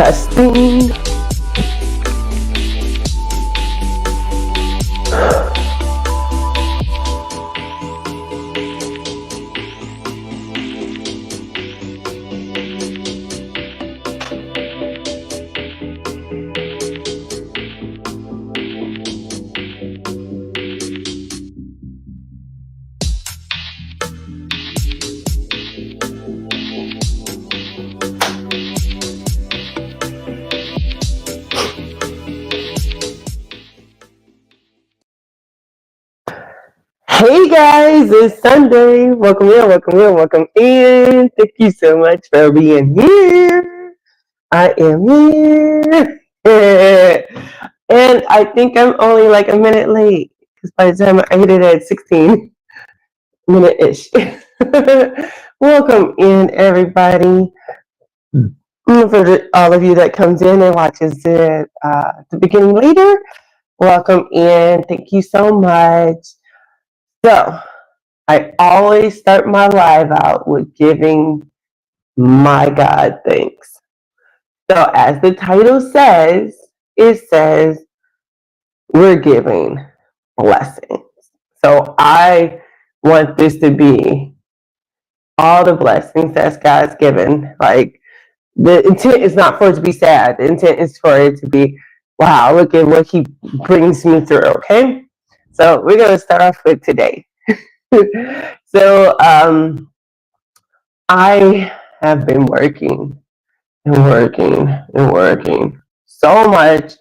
Testing. Hey guys, it's Sunday. Welcome in, welcome in, welcome in. Thank you so much for being here. I am here. And I think I'm only like a minute late because by the time I hit it at 16 minute-ish. Welcome in, everybody. For all of you that comes in and watches it the beginning later, welcome in. Thank you so much. So, I always start my live out with giving my God thanks. So, as the title says, it says we're giving blessings. So, I want this to be all the blessings that God's given. Like, the intent is not for it to be sad. The intent is for it to be, wow, look at what He brings me through, okay? So, we're going to start off with today. So I have been working and working and working so much.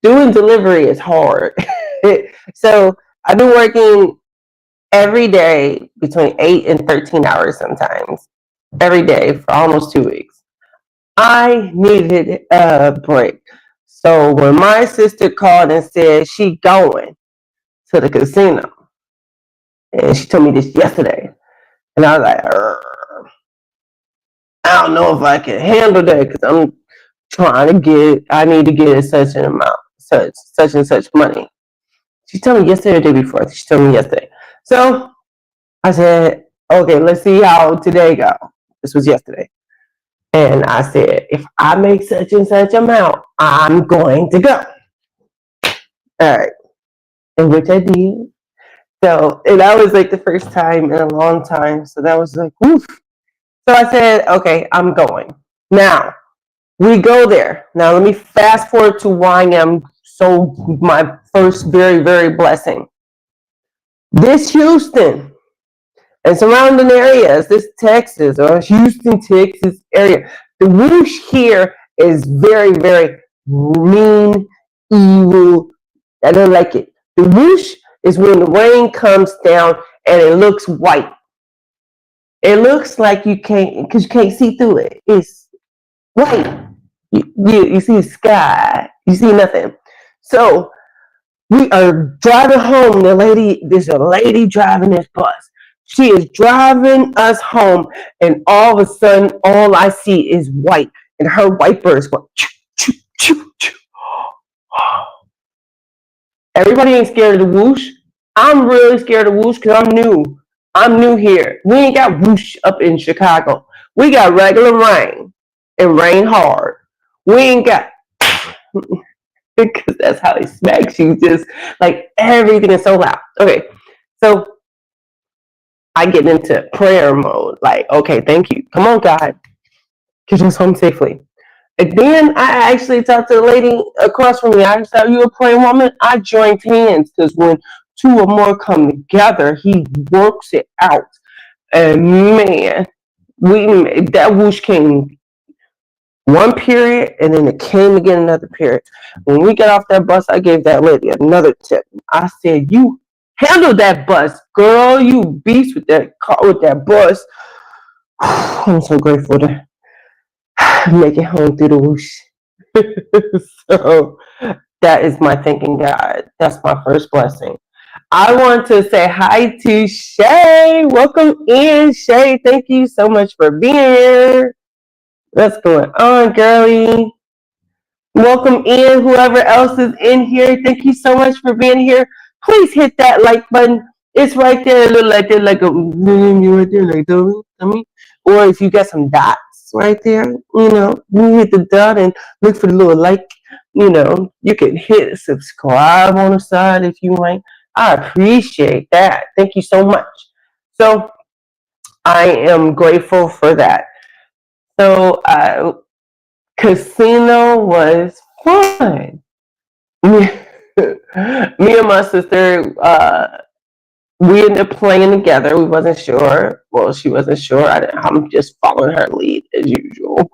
Doing delivery is hard. So I've been working every day between 8 and 13 hours sometimes, every day for almost 2 weeks. I needed a break. So when my sister called and said she going to the casino, and she told me this yesterday, and I was like, I don't know if I can handle that because I'm I need to get such an amount, such and such money. She told me yesterday or the day before. She told me yesterday. So I said, okay, let's see how today go. This was yesterday. And I said, if I make such and such amount, I'm going to go. All right. And which I did. So, and that was like the first time in a long time. So that was like, woof. So I said, okay, I'm going. Now, we go there. Now, let me fast forward to why I am my first very, very blessing. This Houston and surrounding areas, this Texas or Houston, Texas area, the whoosh here is very, very mean, evil. I don't like it. The whoosh is when the rain comes down and it looks white. It looks like you can't see through it. It's white. You see the sky. You see nothing. So we are driving home. There's a lady driving this bus. She is driving us home, and all of a sudden, all I see is white, and her wipers go. Choo, choo, choo, choo. Everybody ain't scared of the whoosh. I'm really scared of whoosh because I'm new. I'm new here. We ain't got whoosh up in Chicago. We got regular rain and rain hard. We ain't got because that's how it smacks you. Just like everything is so loud. Okay, so I get into prayer mode. Like, okay, thank you. Come on, God, get us home safely. And then I actually talked to the lady across from me. I said, "Are you a praying woman?" I joined hands because when two or more come together, He works it out. And man, that whoosh came one period, and then it came again another period. When we got off that bus, I gave that lady another tip. I said, "You handle that bus, girl. You beast with that car, with that bus." I'm so grateful to make it home through the whoosh. So that is my thanking God. That's my first blessing. I want to say hi to Shay. Welcome in, Shay. Thank you so much for being here. What's going on, girlie? Welcome in, whoever else is in here. Thank you so much for being here. Please hit that like button. It's right there, a little like that, like a right there, like dummy. Or if you got some dots right there, you hit the dot and look for the little like. You can hit subscribe on the side if you like. I appreciate that. Thank you so much. So I am grateful for that. So casino was fun. Me and my sister, we ended up playing together. We wasn't sure. Well, she wasn't sure. I'm just following her lead as usual.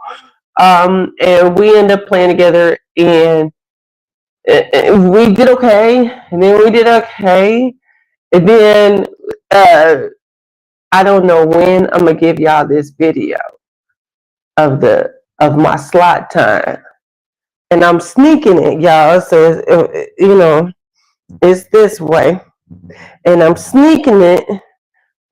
And we ended up playing together, and we did okay. And then we did okay. And then I don't know when I'm gonna give y'all this video of my slot time, and I'm sneaking it, y'all. So it's this way, and I'm sneaking it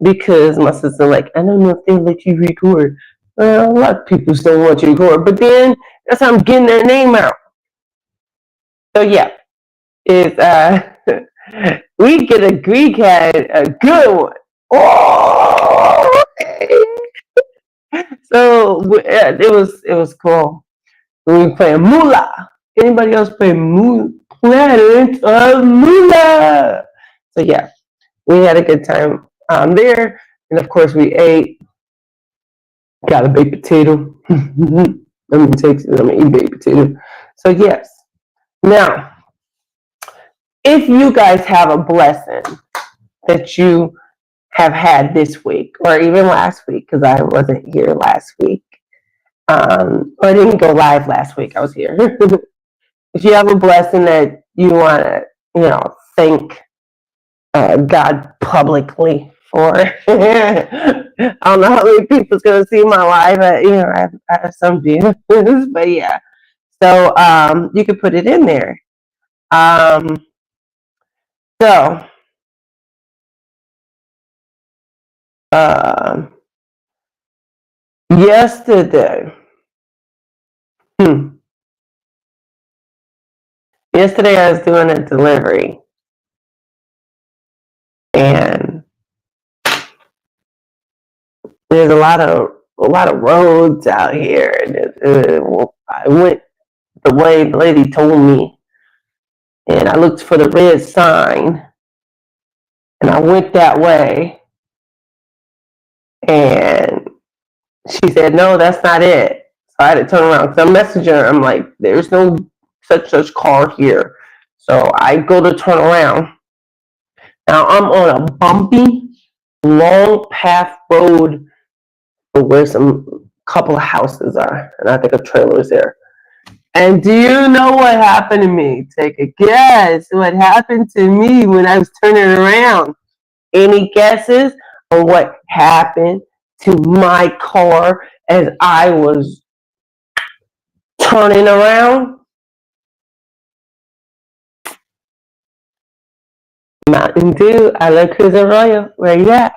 because my sister like, I don't know if they let you record. Well, a lot of people don't want you to record, but then that's how I'm getting their name out. So yeah, it's we had a good one. Oh, so it was cool. We were playing Moolah. Anybody else play Planet of Moolah? So yeah, we had a good time there, and of course we ate. Got a baked potato. I'm gonna eat baked potato. So yes. Now, if you guys have a blessing that you have had this week, or even last week, because I wasn't here last week, or I didn't go live last week. I was here. If you have a blessing that you want to, thank God publicly for. I don't know how many people's gonna see my live. I have some views, but yeah. So you can put it in there. So yesterday, yesterday I was doing a delivery, and there's a lot of roads out here, and I went the way the lady told me, and I looked for the red sign, and I went that way, and she said, no, that's not it. So I had to turn around because I'm messaging her. I'm like, there's no such car here. So I go to turn around. Now I'm on a bumpy, long path road where some couple of houses are, and I think a trailer is there. And do you know what happened to me? Take a guess what happened to me when I was turning around. Any guesses on what happened to my car as I was turning around? Mountain Dew, I love Cruiser Royal. Where you at?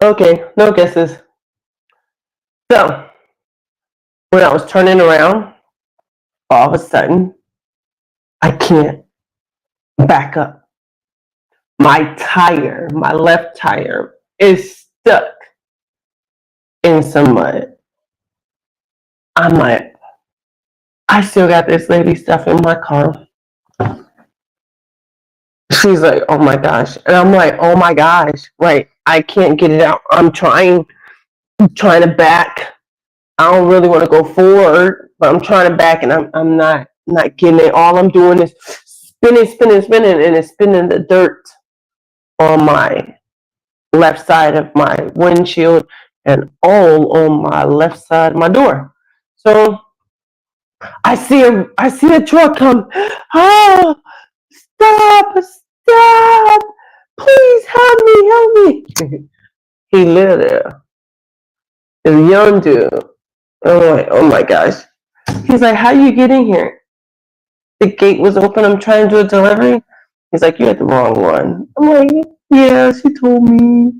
Okay, no guesses. So, when I was turning around, all of a sudden, I can't back up. My left tire, is stuck in some mud. I'm like, I still got this lady stuff in my car. She's like, oh my gosh. And I'm like, oh my gosh. Right. I can't get it out. I'm trying to back. I don't really want to go forward, but I'm trying to back, and I'm not getting it. All I'm doing is spinning, and it's spinning the dirt on my left side of my windshield and all on my left side of my door. So I see a truck come. Oh, stop! Please help me! He lived there. A young dude. Oh my gosh. He's like, how you get in here? The gate was open. I'm trying to do a delivery. He's like, you had the wrong one. I'm like, yeah, she told me.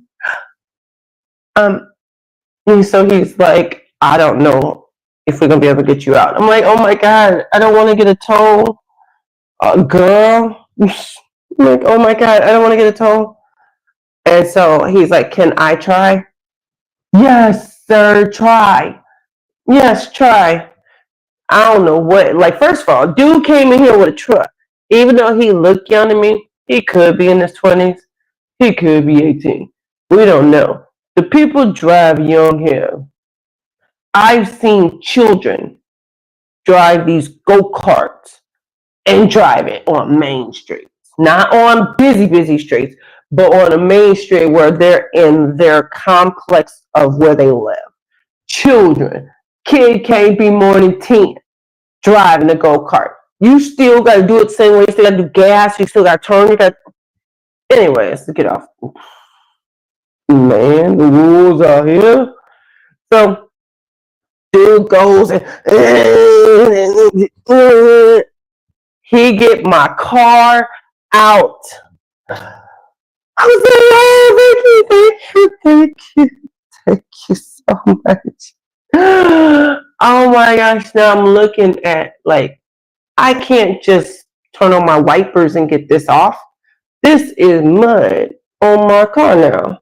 And so he's like, I don't know if we're gonna be able to get you out. I'm like, oh my God, I don't want to get a tow, girl. I'm like, oh my God, I don't want to get a tow. And so he's like, can I try? Yes, sir, try. Yes, try. I don't know what. Like, first of all, dude came in here with a truck. Even though he looked young to me, he could be in his 20s. He could be 18. We don't know. The people drive young here. I've seen children drive these go-karts and drive it on main streets. Not on busy streets, but on a main street where they're in their complex of where they live. Children. Kid can't be more than 10 driving a go-kart. You still got to do it the same way. You still got to do gas. You still got to turn. You got. Anyways, to get off. Man, the rules are here. So, dude goes and he get my car out. I was like, oh, thank you so much. Oh my gosh, now I'm looking at, like, I can't just turn on my wipers and get this off. This is mud on my car now.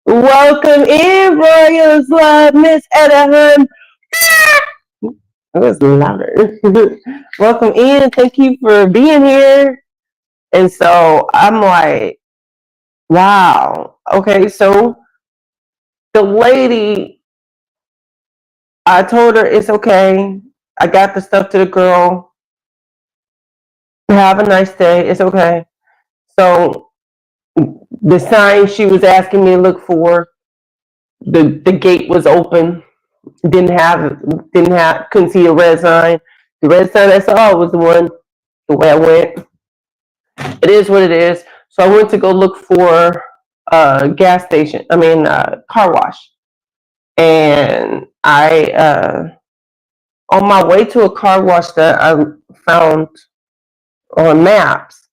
Welcome in, Royals Love, Miss Edaham. That was louder. Welcome in. Thank you for being here. And so I'm like, wow. Okay, so the lady, I told her it's okay. I got the stuff to the girl. Have a nice day. It's okay. So the sign she was asking me to look for, the gate was open. Couldn't see a red sign. The red sign I saw was the way I went. It is what it is. So I went to go look for a gas station. Car wash. And I, on my way to a car wash that I found on maps,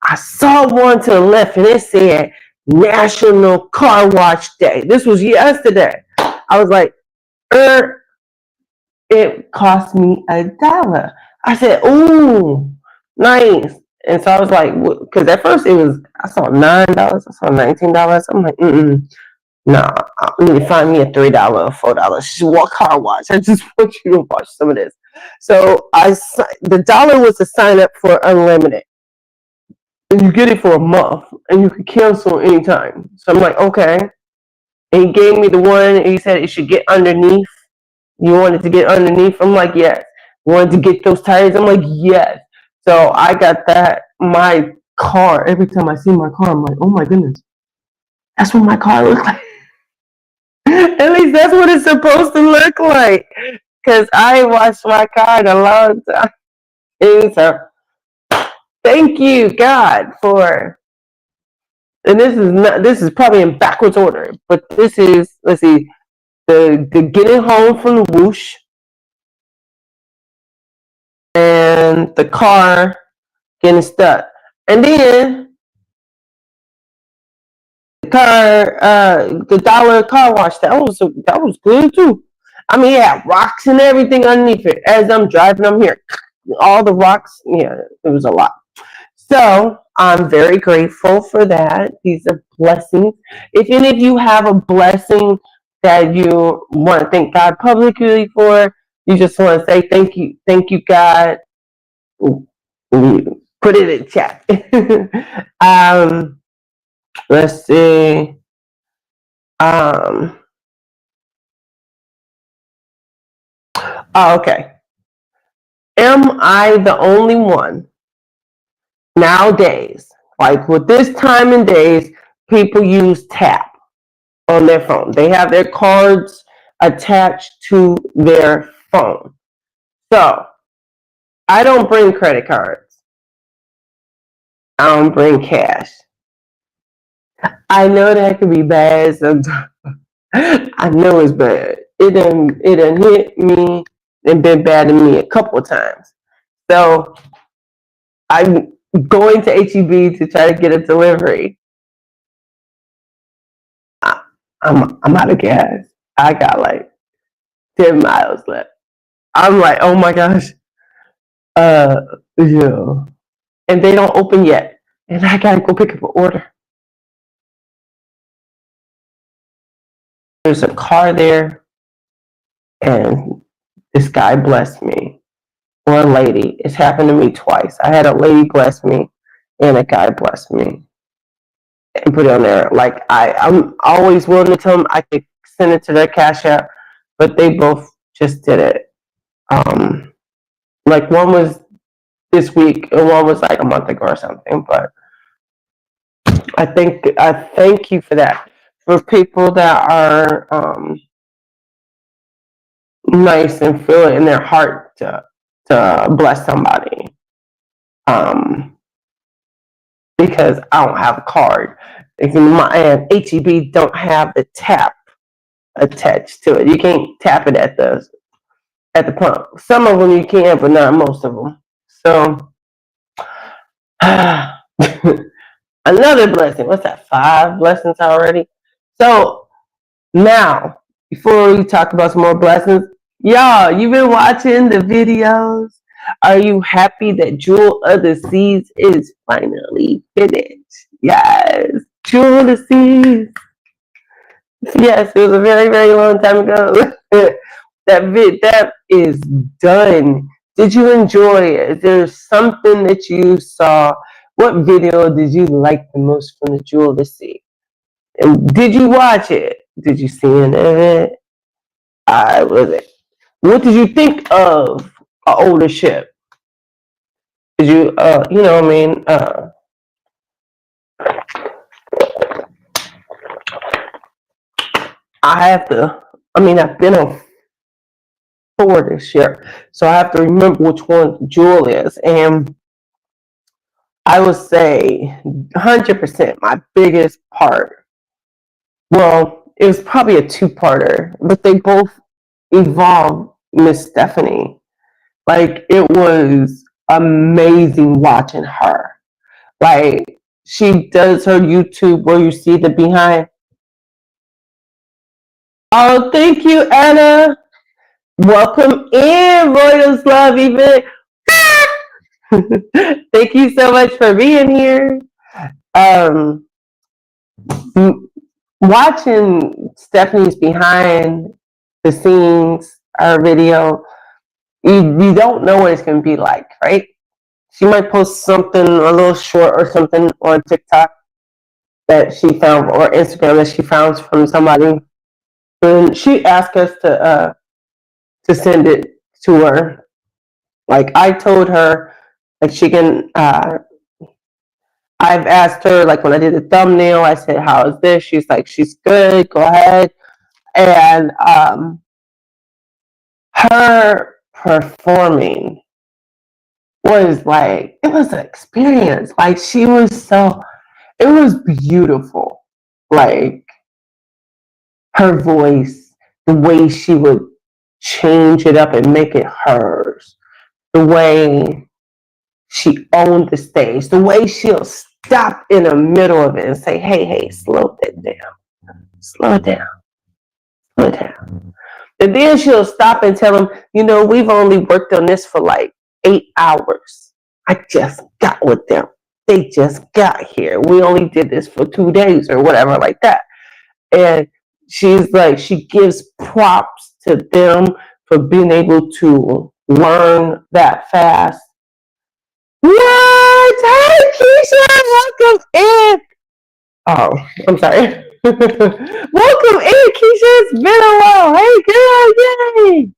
I saw one to the left and it said National Car Wash Day. This was yesterday. I was like, it cost me $1. I said, ooh, nice. And so I was like, because at first I saw $9, I saw $19. I'm like, no, I need to find me a $3 or $4 car wash. I just want you to watch some of this. So the dollar was to sign up for unlimited. And you get it for a month and you can cancel anytime. So I'm like, okay. And he gave me the one and he said it should get underneath. You wanted to get underneath? I'm like, yes. You wanted to get those tires? I'm like, yes. So I got that. My car, every time I see my car, I'm like, oh my goodness. That's what my car looks like. At least that's what it's supposed to look like. Because I washed my car in a long time. And so thank you, God, for, and this is probably in backwards order, but this is, let's see, the getting home from the whoosh and the car getting stuck. And then the dollar car wash, that was good too. I mean, it had rocks and everything underneath it. As I'm driving, I'm here, all the rocks. Yeah, it was a lot. So I'm very grateful for that. These are blessings. If any of you have a blessing that you want to thank God publicly for, you just want to say thank you, God. Put it in chat. Let's see. Okay. Am I the only one nowadays, like with this time and days, people use tap on their phone? They have their cards attached to their phone. So I don't bring credit cards. I don't bring cash. I know that could be bad sometimes. I know it's bad. It done hit me and been bad to me a couple of times. So I'm going to HEB to try to get a delivery. I'm out of gas. I got like 10 miles left. I'm like, oh my gosh. Yeah. And they don't open yet. And I gotta go pick up an order. There's a car there, and this guy blessed me. Or a lady. It's happened to me twice. I had a lady bless me, and a guy bless me. And put it on there. Like, I'm always willing to tell them I could send it to their Cash App, but they both just did it. Like, one was this week, and one was like a month ago or something. But I thank you for that. For people that are nice and feel it in their heart to bless somebody. Because I don't have a card. And HEB don't have the tap attached to it. You can't tap it at the pump. Some of them you can, but not most of them. So another blessing. What's that? 5 blessings already. So now, before we talk about some more blessings, y'all, you've been watching the videos. Are you happy that Jewel of the Seas is finally finished? Yes, Jewel of the Seas. Yes, it was a very, very long time ago. that is done. Did you enjoy it? Is there something that you saw? What video did you like the most from the Jewel of the Sea? And did you watch it? Did you see any of it? Was it? What did you think of an older ship? Did you, you know what I mean? I've been on 4 this year, so I have to remember which one Jewel is. And I would say 100% my biggest part. Well, it was probably a 2-parter, but they both involved Miss Stephanie. Like, it was amazing watching her. Like, she does her YouTube where you see the behind. Oh, thank you, Anna. Welcome in, Royals Love Event. Thank you so much for being here. Watching Stephanie's behind the scenes video, you don't know what it's going to be like, right? She might post something, a little short or something on TikTok that she found, or Instagram that she found from somebody. And she asked us to send it to her. Like, I told her, like, she can, I've asked her, like, when I did the thumbnail, I said, how is this? She's like, she's good, go ahead. And her performing was like, it was an experience. Like, it was beautiful. Like, her voice, the way she would change it up and make it hers, the way she owned the stage, the way she'll stop in the middle of it and say, hey, slow it down, slow it down, slow it down. And then she'll stop and tell them, we've only worked on this for like 8 hours. I just got with them. They just got here. We only did this for 2 days or whatever like that. And she's like, she gives props to them for being able to learn that fast. What? Hey, Keisha, welcome in. Oh, I'm sorry. Welcome in, Keisha. It's been a while. Hey, girl, yay.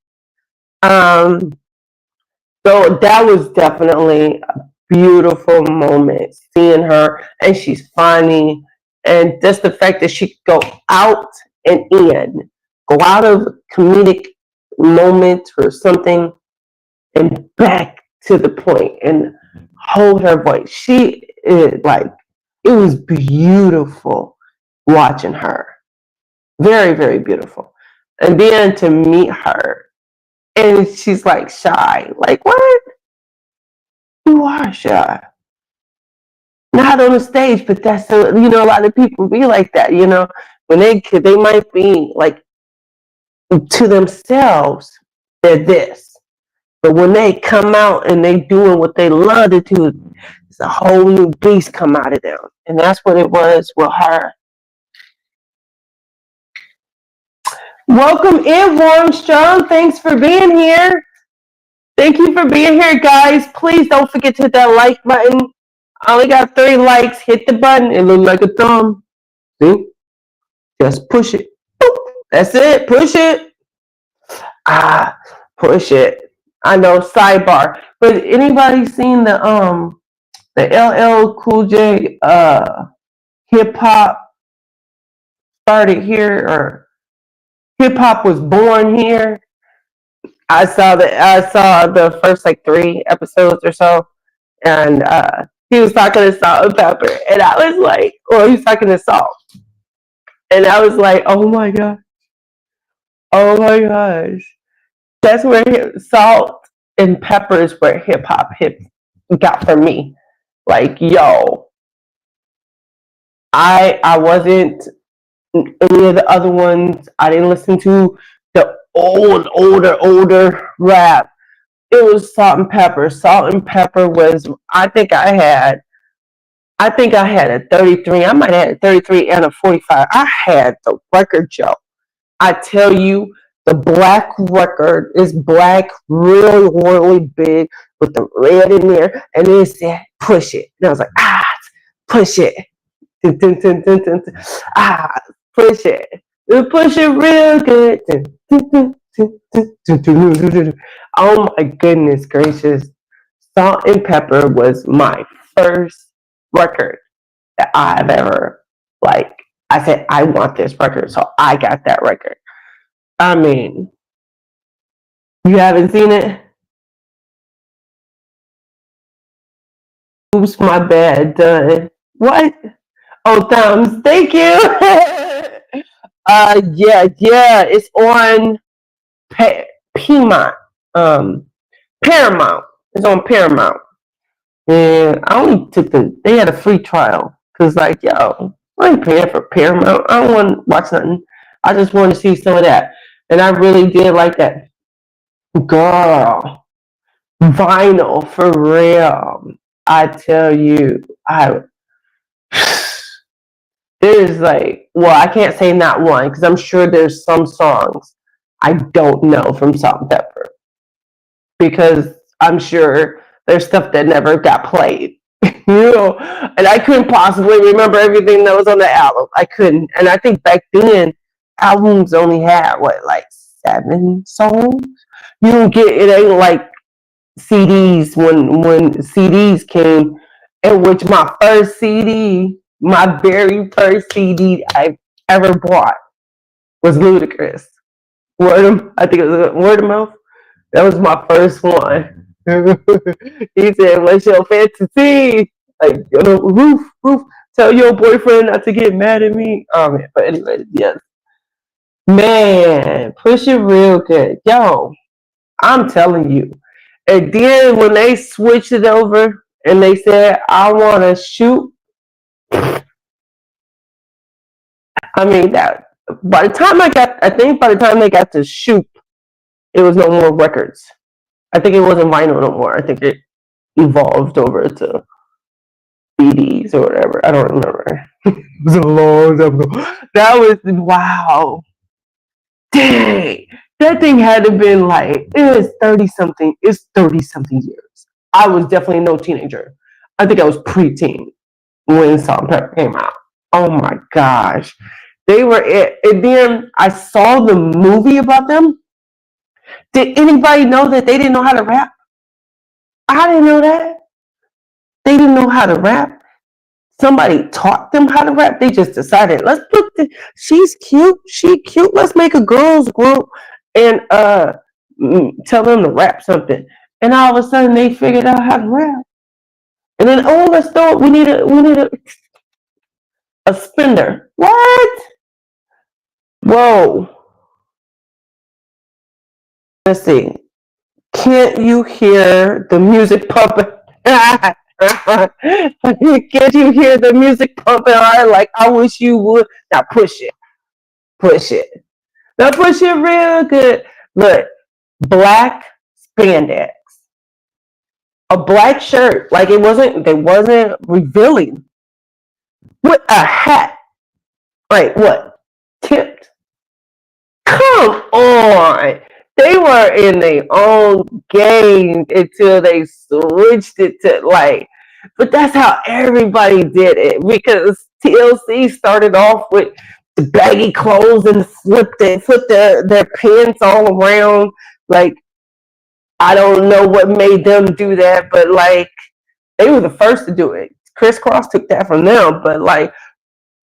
So that was definitely a beautiful moment, seeing her, and she's funny. And just the fact that she could go out and in, go out of comedic moment or something and back to the point and hold her voice. She is like, it was beautiful watching her. Very, very beautiful. And then to meet her, and she's like shy. Like, what? You are shy. Not on the stage, but that's, a lot of people be like that, when they might be like to themselves, they're this. But when they come out and they doing what they love to do, it's a whole new beast come out of them. And that's what it was with her. Welcome in, Warm Strong. Thanks for being here. Thank you for being here, guys. Please don't forget to hit that like button. I only got 3 likes. Hit the button. It looks like a thumb. See? Just push it. Boop. That's it. Push it. Push it. I know, sidebar. But anybody seen the LL Cool J hip hop started here, or hip hop was born here? I saw the first like 3 episodes or so, and he was talking to Salt and Pepper, and I was like, well, he was talking to Salt, and I was like, oh my god, oh my gosh, that's where Salt and Pepper is where hip hop got for me. Like, yo, I wasn't any of the other ones. I didn't listen to the older rap. It was Salt and Pepper. Salt and Pepper was, I think I had a 33. I might have had a 33 and a 45. I had the record, Joe. I tell you, the black record is black, really, really big with the red in there. And it said, push it. And I was like, push it. Push it. Push it real good. Oh my goodness gracious. Salt and Pepper was my first record that I've ever, like, I said, I want this record, so I got that record. I mean, you haven't seen it? Oops, my bad. Done. What? Oh, thumbs. Thank you. Yeah. It's on Piedmont. Paramount. It's on Paramount. And I only took they had a free trial. Cause like, yo, I ain't paying for Paramount. I don't want to watch nothing. I just want to see some of that. And I really did like that. Girl. Vinyl, for real. I tell you, there's like, well, I can't say not one, because I'm sure there's some songs I don't know from Salt and Pepper, because I'm sure there's stuff that never got played, and I couldn't possibly remember everything that was on the album. I couldn't, and I think back then albums only had like 7 songs. You don't get it, ain't like CDs when CDs came, in which my very first CD I ever bought was Ludacris. I think it was Word of Mouth. That was my first one. He said, "What's your fantasy? Like, roof. Tell your boyfriend not to get mad at me." Oh man, but anyway, yes, man, push it real good, yo. I'm telling you. And then when they switched it over and they said, "I want to shoot," I mean, that by the time they got to shoot, it was no more records. I think it wasn't vinyl no more. I think it evolved over to CDs or whatever. I don't remember. It was a long time ago. That was, wow. Dang. That thing had to have been like, it's 30-something years. I was definitely no teenager. I think I was preteen when Salt and Pepper came out. Oh my gosh. They were it. And then I saw the movie about them. Did anybody know that they didn't know how to rap? I didn't know that. They didn't know how to rap. Somebody taught them how to rap. They just decided, let's put she's cute. She cute. Let's make a girls group and tell them to rap something. And all of a sudden they figured out how to rap. And then, oh, let's do it. We need a spinner. What? Whoa. Let's see. Can't you hear the music pumping? Can't you hear the music pumping hard? Like, I wish you would. Now push it. Push it. They'll push it real good. Look, black spandex, a black shirt, like they wasn't revealing, with a hat, like what, tipped. Come on. They were in their own game until they switched it to like, but that's how everybody did it because TLC started off with the baggy clothes and flipped their pants all around. Like, I don't know what made them do that, but like, they were the first to do it. Crisscross took that from them, but like,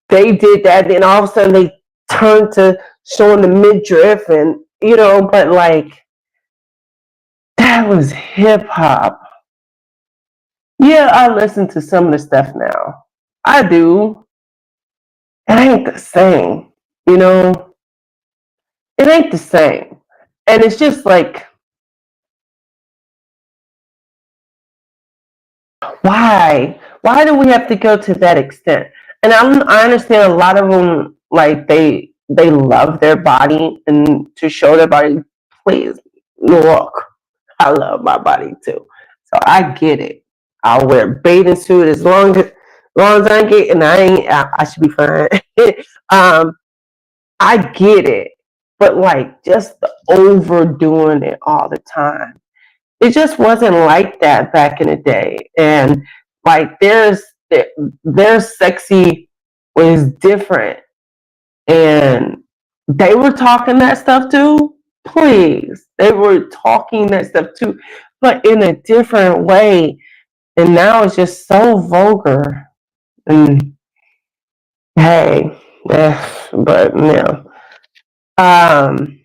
they did that, then all of a sudden they turned to showing the midriff, and but like, that was hip hop. Yeah, I listen to some of the stuff now. I do. It ain't the same, you know. It ain't the same, and it's just like, why? Why do we have to go to that extent? And I understand a lot of them, like they love their body and to show their body. Please look, I love my body too, so I get it. I'll wear a bathing suit as long as I get, and I should be fine. um, I get it, but like, just the overdoing it all the time, it just wasn't like that back in the day. And like, their sexy was different, and they were talking that stuff too. Please, they were talking that stuff too, but in a different way. And now it's just so vulgar. And hey, but um,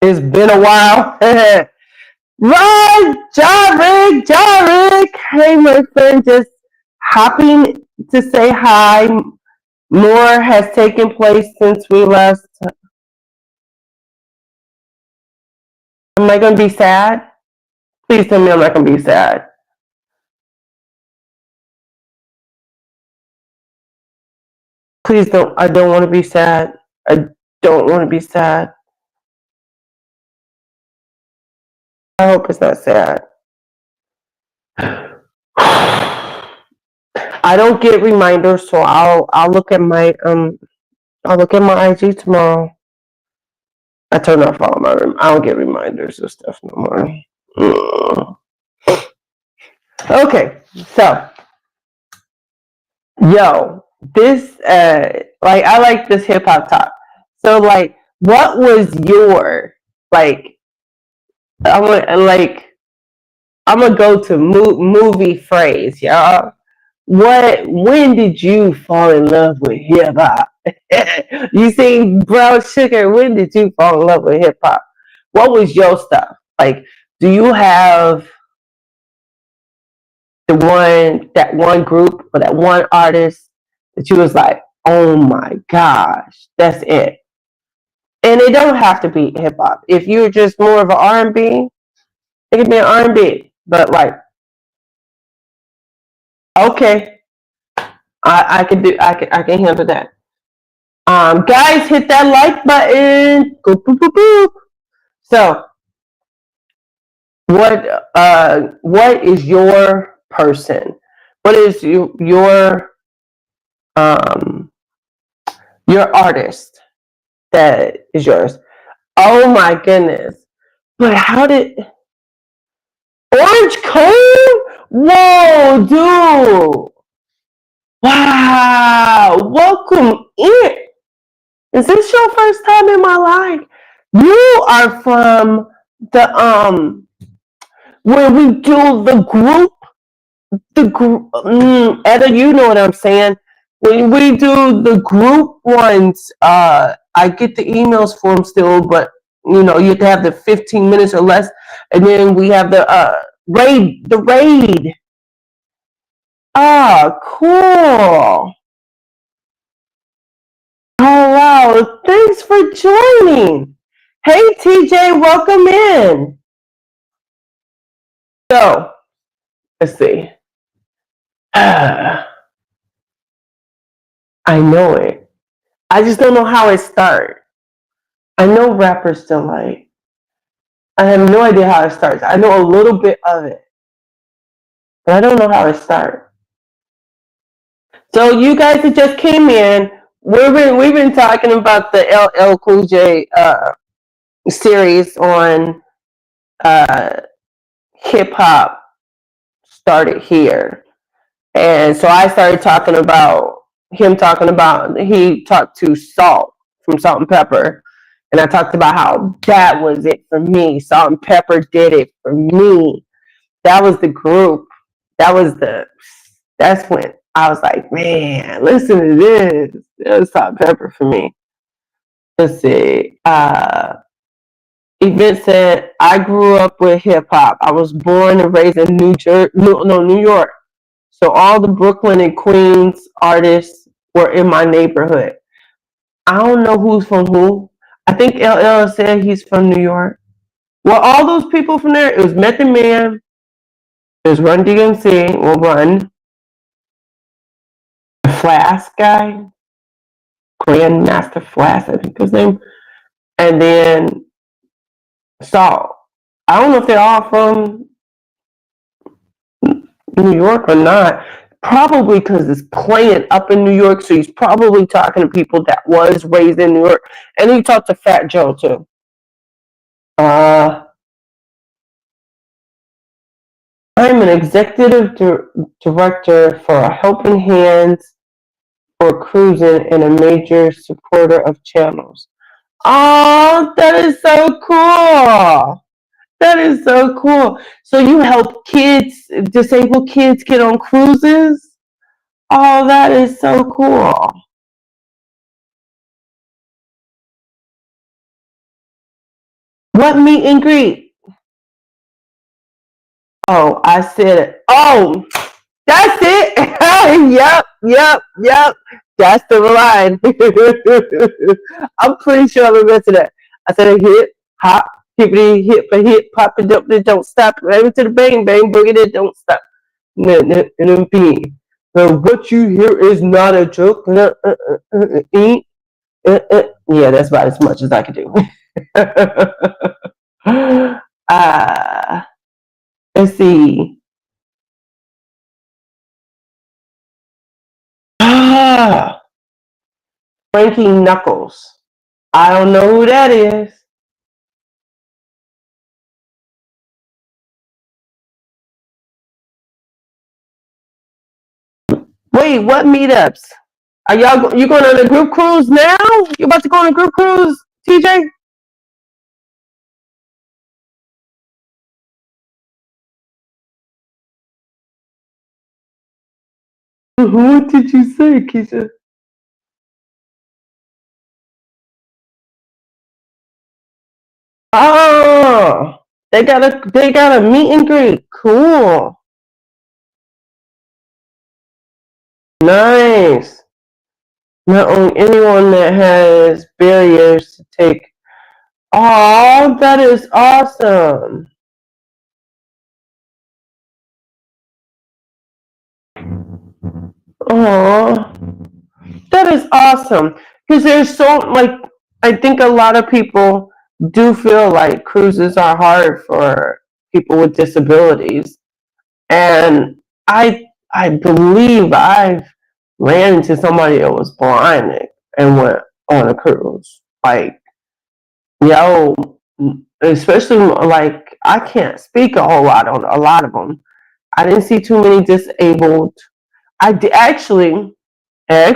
it's been a while. Right, Jarek. Hey, my friend, just hopping to say hi. More has taken place since we last. Am I going to be sad? Please tell me I'm not going to be sad. Please don't. I don't want to be sad. I don't want to be sad. I hope it's not sad. I don't get reminders, so I'll look at my IG tomorrow. I turn off all my. I don't get reminders of stuff no more. Mm. Okay, so yo, this like, I like this hip hop talk. So like, what was your like? I'm gonna like I'm gonna go to movie phrase, y'all. When did you fall in love with hip hop? You sing Brown Sugar. When did you fall in love with hip hop? What was your stuff? Like, do you have that one group or that one artist that you was like, oh my gosh, that's it? And it don't have to be hip hop. If you're just more of an R&B, it could be an R&B. But like, okay, I can handle that. Guys, hit that like button. Go boop boop boop. So, what is your person? What is um your artist that is yours? Oh my goodness! But how did Orange Cone? Whoa, dude! Wow! Welcome in. Is this your first time in my life? You are from the where we do the group. Etta, you know what I'm saying. When we do the group ones, I get the emails for them still, but you have to have the 15 minutes or less, and then we have the raid. The raid. Ah, cool. Oh wow! Thanks for joining. Hey TJ, welcome in. So let's see. I know it. I just don't know how it started. I know Rapper's Delight. I have no idea how it starts. I know a little bit of it, but I don't know how it starts. So you guys that just came in, we've been talking about the LL Cool J series on uh, hip hop started here. And so I started talking about he talked to Salt from Salt and Pepper. And I talked about how that was it for me. Salt and Pepper did it for me. That was the group. That's when I was like, man, listen to this. That was Salt and Pepper for me. Let's see. Event said, I grew up with hip hop. I was born and raised in New York. So all the Brooklyn and Queens artists were in my neighborhood. I don't know who's from who. I think LL said he's from New York. Well, all those people from there, it was Method Man, it was Run DMC, or Run, the Flask guy, Grandmaster Flask, I think his name, and then Salt. I don't know if they're all from New York or not. Probably because it's playing up in New York, so he's probably talking to people that was raised in New York. And he talked to Fat Joe too. I'm an executive director for Helping Hands for Cruising and a major supporter of channels. Oh, that is so cool. That is so cool. So you help kids, disabled kids, get on cruises? Oh, that is so cool. What meet and greet? Oh, I said it. Oh, that's it. Yep. That's the line. I'm pretty sure I remember that. I said hip, hop, hippity, hip, a hip, pop it up, don't stop. Right into the bang, bang, boogie, it don't stop. So what you hear is not a joke. Yeah, that's about as much as I could do. uh, let's see. Ah, Frankie Knuckles. I don't know who that is. Wait, what meetups? Are you going on a group cruise now? You about to go on a group cruise, TJ? What did you say, Keisha? Oh, they got a meet and greet. Cool, nice. Not only anyone that has barriers to take. Oh, that is awesome. Oh, that is awesome. Because there's so like I think a lot of people do feel like cruises are hard for people with disabilities, and I believe I've ran into somebody that was blind and went on a cruise. Like, yo, especially like I can't speak a whole lot on a lot of them. I didn't see too many disabled. I did, actually, I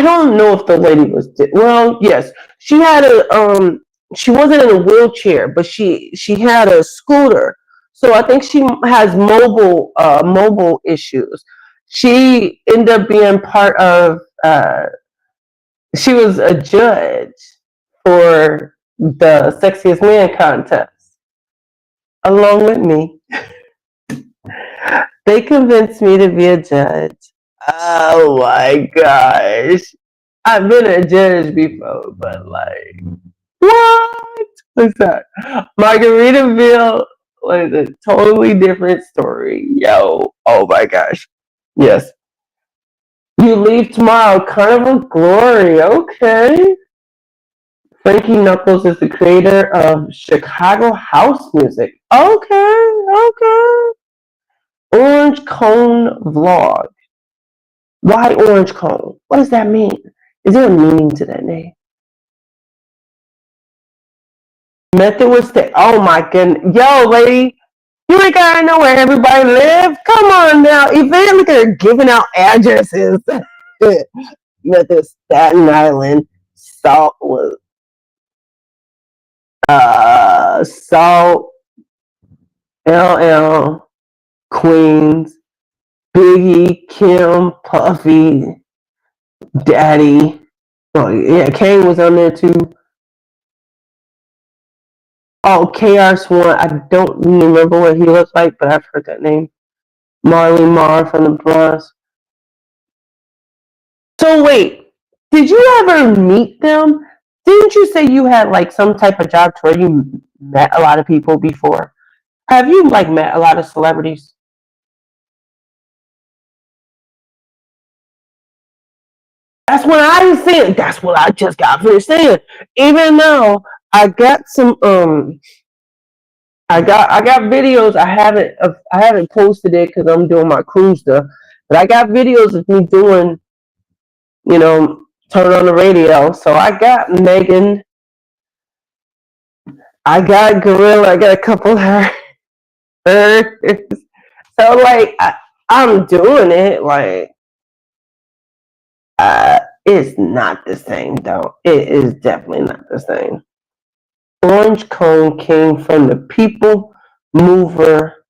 don't know if the lady was well. Yes, she had a she wasn't in a wheelchair, but she had a scooter. So I think she has mobile issues. She ended up being part of. She was a judge for the Sexiest Man contest along with me. They convinced me to be a judge. Oh my gosh. I've been a judge before, but like, what? What's that? Margaritaville was a totally different story. Yo, oh my gosh. Yes. You leave tomorrow, Carnival Glory. Okay. Frankie Knuckles is the creator of Chicago house music. Okay, okay. Orange Cone Vlog. Why Orange Cone? What does that mean? Is there a meaning to that name? Method was oh my goodness. Yo, lady, you ain't gotta know where everybody live. Come on now. Even look at her giving out addresses. Method Staten Island. Salt was Salt LL Queens. Biggie, Kim, Puffy, Daddy. Oh yeah, Kane was on there too. Oh, KR Swan. I don't remember what he looks like, but I've heard that name. Marley Marr from the Bronx. So wait, did you ever meet them? Didn't you say you had like some type of job to where you met a lot of people before? Have you like met a lot of celebrities? That's what I said. That's what I just got finished saying. Even though I got some I got videos. I haven't posted it because I'm doing my cruise stuff. But I got videos of me doing, turn on the radio. So I got Megan. I got Gorilla. I got a couple of her. So like I'm doing it. Like it's not the same though. It is definitely not the same. Orange Cone came from the People Mover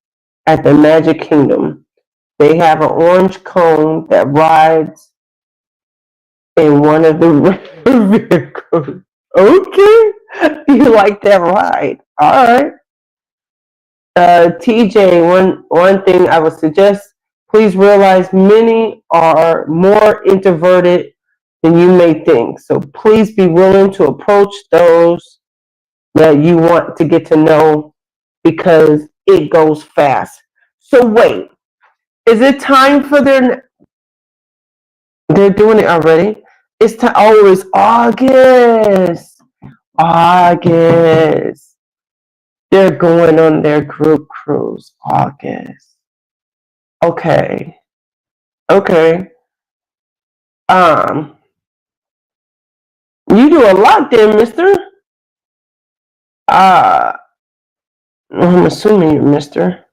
at the Magic Kingdom. They have an orange cone that rides in one of the vehicles. Okay, you like that ride? All right. TJ, one thing I would suggest: please realize many are more introverted than you may think. So please be willing to approach those that you want to get to know because it goes fast. So wait, is it time for they're doing it already? It's time. Oh, it's August. August. They're going on their group cruise. August. Okay. Okay. Um, you do a lot there, mister. Uh, I'm assuming you're mister.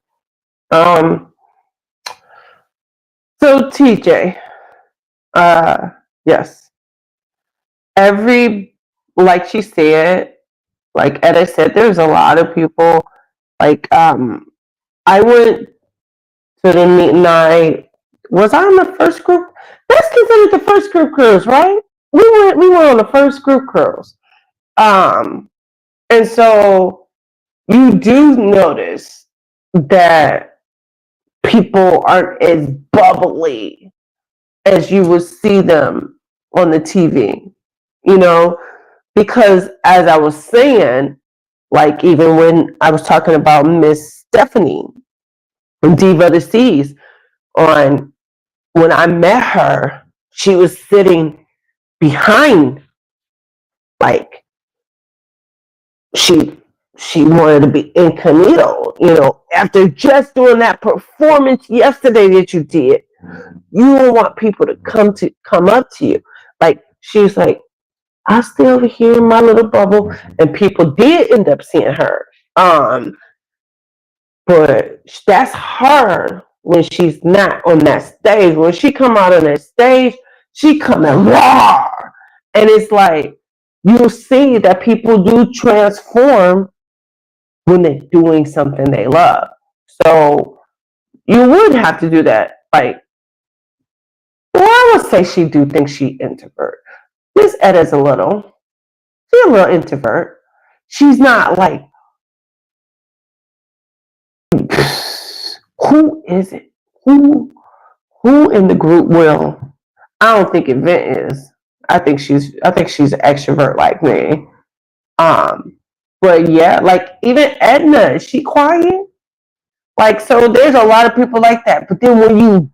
Um, so TJ, yes. Every, like she said, like Etta said, there's a lot of people. Like, I went to the meet night. Was I on the first group? That's considered the first group cruise, right? We were on the first group cruise. Um, and so you do notice that people aren't as bubbly as you would see them on the TV, you know, because as I was saying, like even when I was talking about Miss Stephanie and Diva of the Seas, on when I met her, she was sitting behind, like she she wanted to be incognito, after just doing that performance yesterday that you did. You don't want people to come up to you. Like she's like, I stay over here in my little bubble, and people did end up seeing her. But that's her when she's not on that stage. When she come out on that stage, she coming raw. And it's like you'll see that people do transform when they're doing something they love. So you would have to do that. Like, well, I would say she do think she introvert. Miss Etta's she's a little introvert. She's not like, who is it? Who in the group will? I don't think Event is. I think she's an extrovert like me. Um, but yeah, like even Edna, is she quiet? Like so, there's a lot of people like that. But then when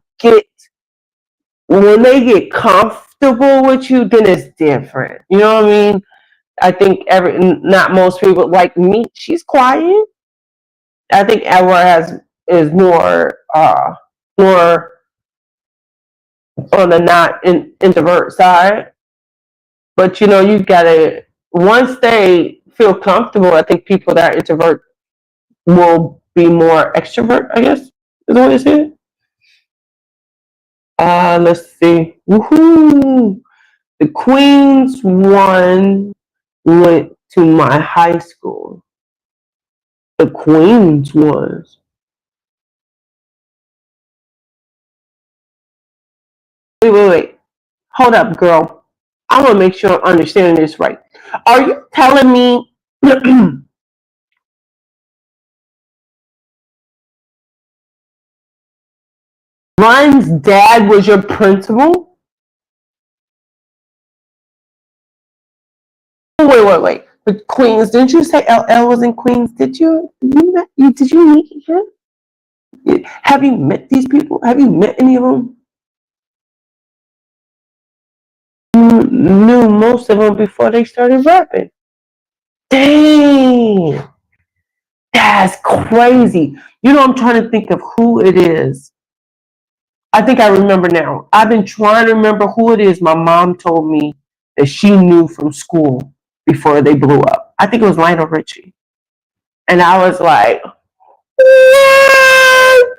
they get comfortable with you, then it's different. You know what I mean? I think not most people like me. She's quiet. I think Edward is more on the not introvert side. But you gotta once they feel comfortable. I think people that are introvert will be more extrovert. I guess is the way to say it. Let's see. Woohoo! The Queens one went to my high school. The Queens was. Wait. Hold up, girl. I want to make sure I'm understanding this right. Are you telling me Ryan's dad was your principal? Wait. But Queens, didn't you say LL was in Queens? Did you? Did you meet him? Have you met these people? Have you met any of them? You knew most of them before they started rapping. Dang, that's crazy. I'm trying to think of who it is. I think I remember now. I've been trying to remember who it is. My mom told me that she knew from school before they blew up. I think it was Lionel Richie. And I was like, what?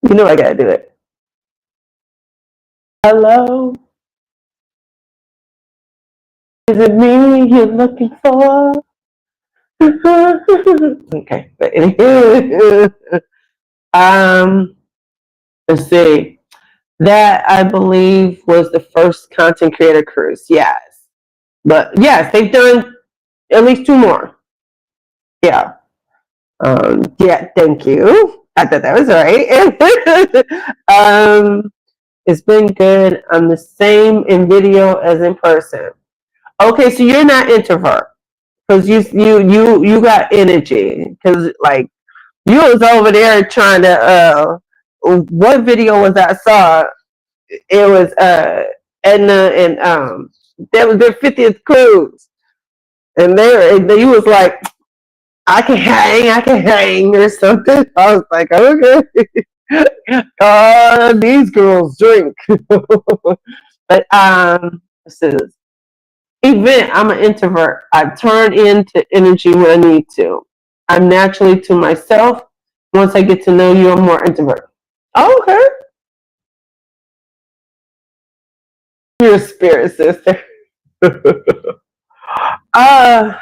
I gotta do it. Hello? Is it me you're looking for? Okay. um, let's see. That I believe was the first content creator cruise. Yes. But yes, they've done at least two more. Yeah. Yeah, thank you. I thought that was right. It's been good. I'm the same in video as in person. Okay, so you're not introvert because you got energy because like you was over there trying to what video was that I saw? It was Edna and that was their 50th cruise, and you was like I can hang or something. I was like, okay. These girls drink. But this is event. I'm an introvert. I turn into energy when I need to. I'm naturally to myself. Once I get to know you, I'm more introvert. Oh, okay. You're a spirit sister. uh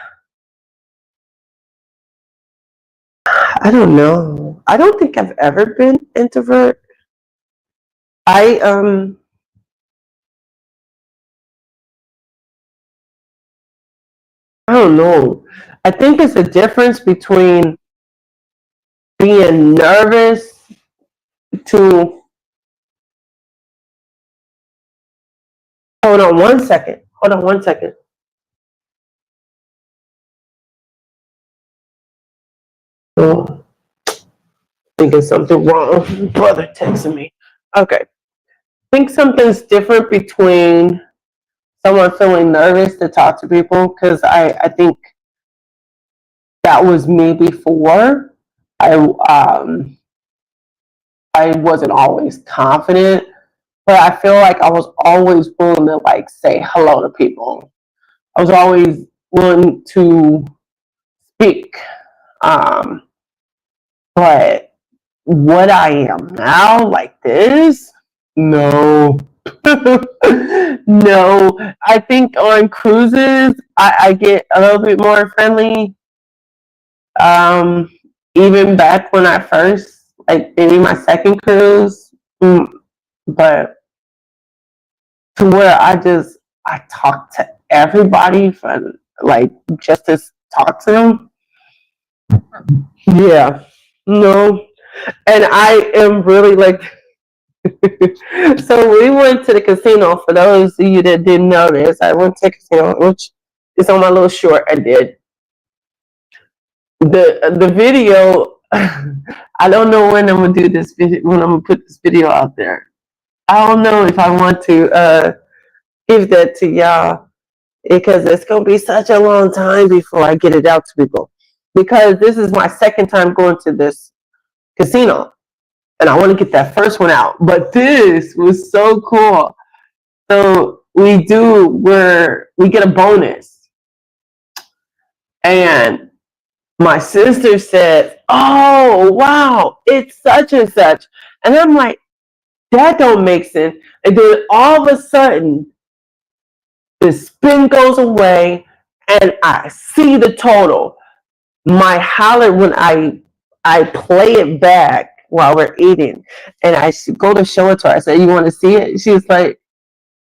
I don't know. I don't think I've ever been introvert. I I don't know. I think it's a difference between being nervous to hold on one second. Hold on one second. Oh, thinking something wrong. Brother texting me. Okay. I think something's different between someone feeling nervous to talk to people because I think that was me before. I wasn't always confident, but I feel like I was always willing to like say hello to people. I was always willing to speak. Um, but what I am now, like this, no. No, I think on cruises I get a little bit more friendly. Um, Even back when I first, like maybe my second cruise, but to where I talk to everybody for like just to talk to them. Yeah, no, and I am really like. So we went to the casino. For those of you that didn't know this, I went to the casino, which is on my little short. I did the video. I don't know when I'm gonna do this video. When I'm gonna put this video out there, I don't know if I want to give that to y'all. because it's going to be such a long time before I get it out to people. Because this is my second time going to this casino, and I want to get that first one out. But this was so cool. So we get a bonus, and my sister said, "Oh wow, it's such and such," and I'm like, "That don't make sense." And then all of a sudden, the spin goes away, and I see the total. My holler when I play it back while we're eating, and I go to show it to her. I said, "You want to see it?" She's like,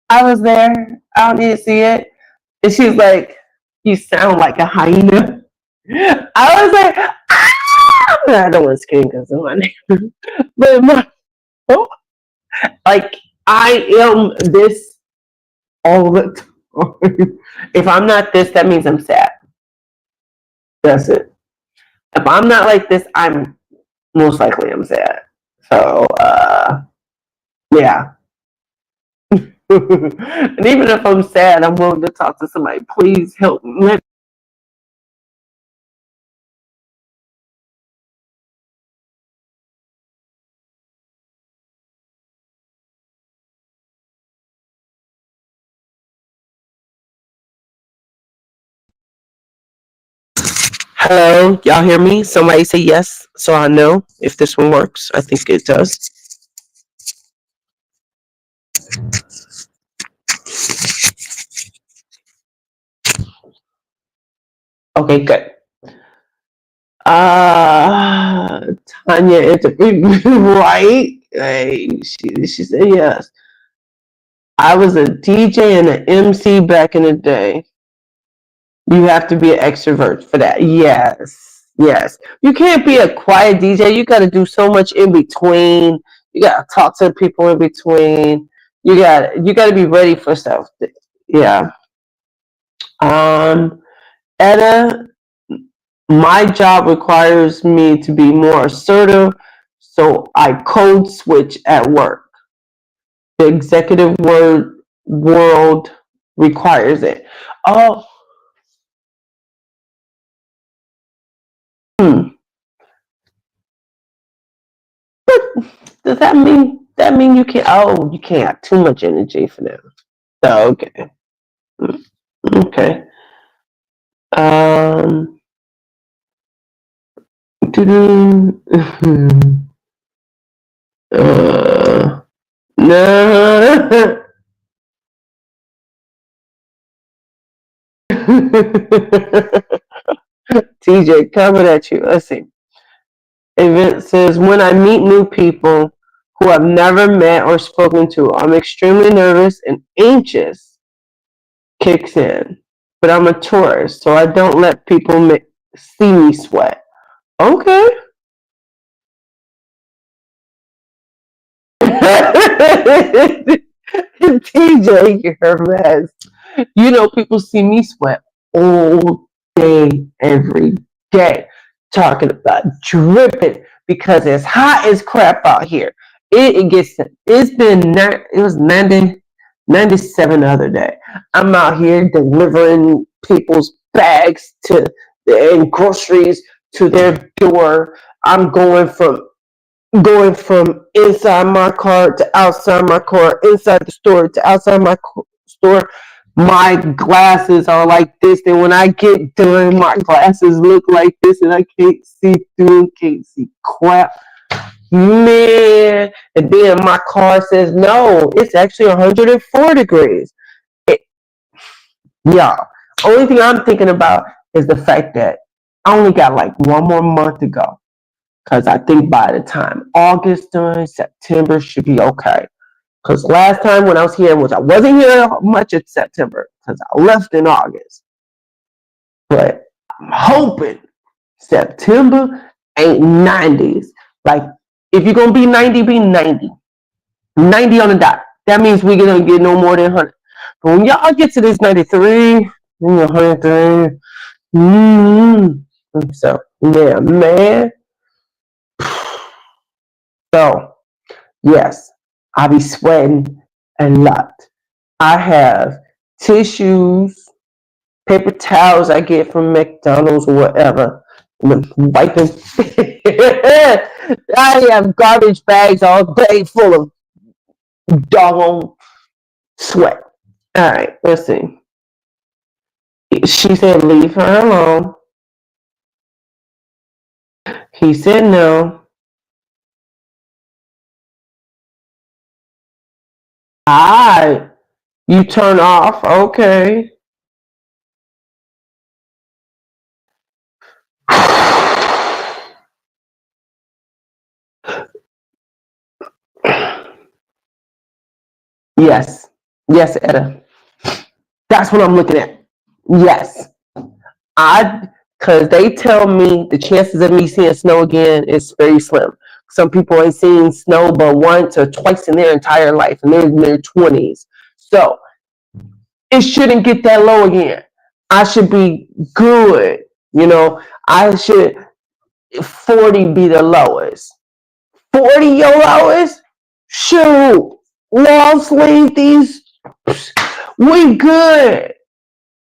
"I was there. I don't need to see it." And she's like, "You sound like a hyena." I was like, "Ah!" I don't want to scream because of my name, but like I am this all the time. If I'm not this, that means I'm sad. That's it. If I'm not like this, I'm most likely I'm sad. So yeah. And even if I'm sad, I'm willing to talk to somebody. Please help me. Hello, y'all hear me? Somebody say yes, so I know if this one works. I think it does. Okay, good. Uh Tanya interviewed me, right? Hey, she said yes. I was a DJ and an MC back in the day. You have to be an extrovert for that. Yes. Yes. You can't be a quiet DJ. You got to do so much in between. You got to talk to people in between. You got to be ready for stuff. Yeah. Etta, my job requires me to be more assertive, so I code switch at work. The executive world requires it. Oh, hmm. Does that mean you can't? Oh, you can't have too much energy for them. Oh, okay. Mm, okay. Um. No. TJ coming at you. Let's see. Event says, when I meet new people who I've never met or spoken to, I'm extremely nervous and anxious kicks in. But I'm a tourist, so I don't let people see me sweat. Okay. TJ, you're a mess. You know, people see me sweat all day, every day, talking about dripping because it's hot as crap out here. It was 97 the other day. I'm out here delivering people's bags and groceries to their door. I'm going from inside my car to outside my car, inside the store to outside my store. My glasses are like this, and when I get done, my glasses look like this, and I can't see through, can't see crap. Man, and then my car says no, it's actually 104 degrees. It, yeah, only thing I'm thinking about is the fact that I only got like one more month to go. Because I think by the time August done, September should be okay. Because last time when I was here, which I wasn't here much in September, because I left in August. But I'm hoping September ain't 90s. Like, if you're going to be 90, be 90. 90 on the dot. That means we're going to get no more than 100. But when y'all get to this 93, 103, so, yeah, man. So, yes, I be sweating a lot. I have tissues paper towels I get from McDonald's or whatever. Wiping. I have garbage bags all day full of doggone sweat. All right, let's see. She said, leave her alone. He said no. Alright, you turn off. Okay. Yes. Yes, Etta. That's what I'm looking at. Yes. Because they tell me the chances of me seeing snow again is very slim. Some people ain't seen snow but once or twice in their entire life, and they're in their 20s. So it shouldn't get that low again. I should be good. I should 40 be the lowest. 40 your lowest? Shoot. Long sleeve these. We good.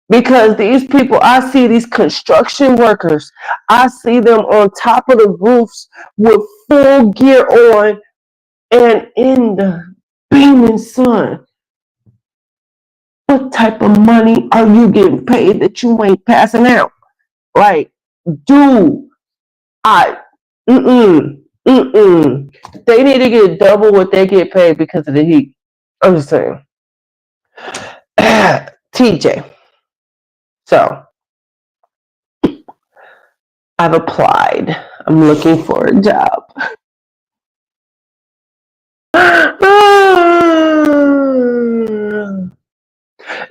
Because these people, I see these construction workers, I see them on top of the roofs with full gear on and in the beaming sun. What type of money are you getting paid that you ain't passing out? Like, dude, they need to get double what they get paid because of the heat. I'm just saying. TJ. So, I've applied. I'm looking for a job.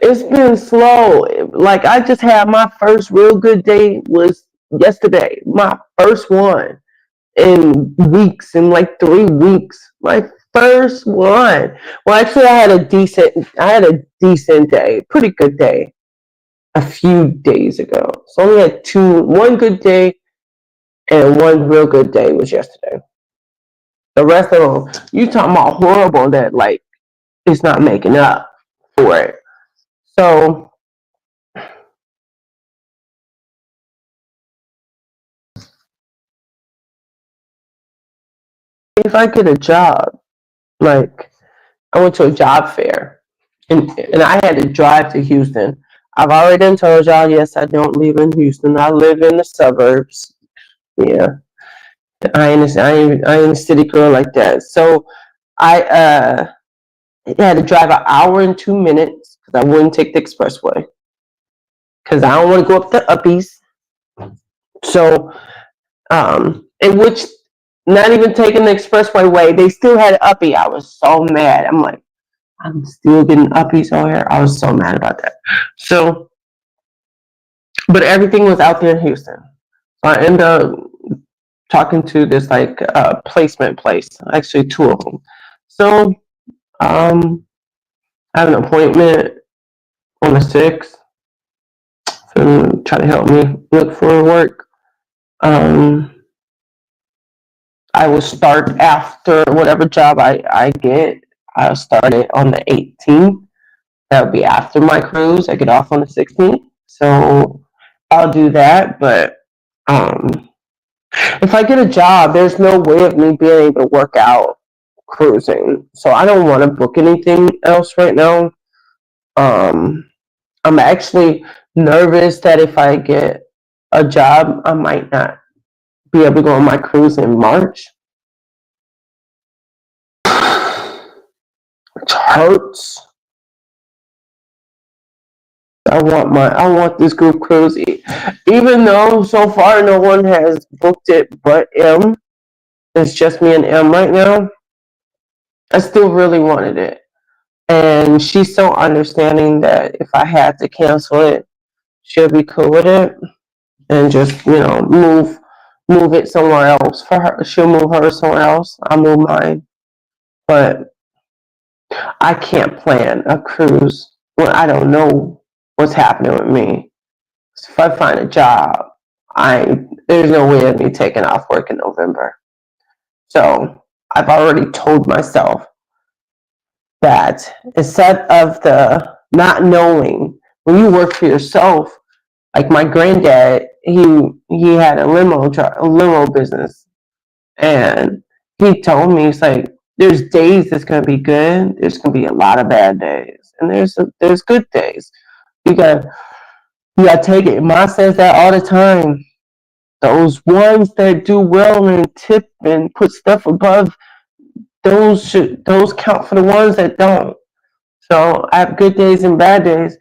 It's been slow. Like, I just had my first real good day was yesterday. My first one in weeks, in like 3 weeks. My first one. Well, actually, I had a decent day, pretty good day a few days ago. So I only had one good day and one real good day was yesterday. The rest of them, you talking about horrible that like it's not making up for it. So if I get a job, like I went to a job fair and I had to drive to Houston. I've already told y'all, yes, I don't live in Houston. I live in the suburbs. Yeah. I ain't a city girl like that. So I had to drive an hour and 2 minutes because I wouldn't take the expressway because I don't want to go up the uppies. So, in which not even taking the expressway way, they still had uppie. I was so mad. I'm like, I'm still getting uppies over here. I was so mad about that. So, but everything was out there in Houston. So I ended up talking to this like placement place, actually 2 of them. So, I have an appointment on the 6th for them to try to help me look for work. I will start after whatever job I get. I'll start it on the 18th. That would be after my cruise. I get off on the 16th. So I'll do that. But if I get a job, there's no way of me being able to work out cruising. So I don't want to book anything else right now. I'm actually nervous that if I get a job, I might not be able to go on my cruise in March. It hurts. I want this group cruise. Even though so far no one has booked it but M. It's just me and M right now. I still really wanted it. And she's so understanding that if I had to cancel it, she'll be cool with it and just, move it somewhere else for her. She'll move hers somewhere else. I'll move mine. But I can't plan a cruise when I don't know what's happening with me. So if I find a job, there's no way of me taking off work in November. So I've already told myself that instead of the not knowing, when you work for yourself, Like my granddad, he had a limo business, and he told me, it's like, there's days that's gonna be good, there's gonna be a lot of bad days, and there's good days. You got you got to take it. Mom says that all the time. Those ones that do well and tip and put stuff above, those count for the ones that don't. So I have good days and bad days,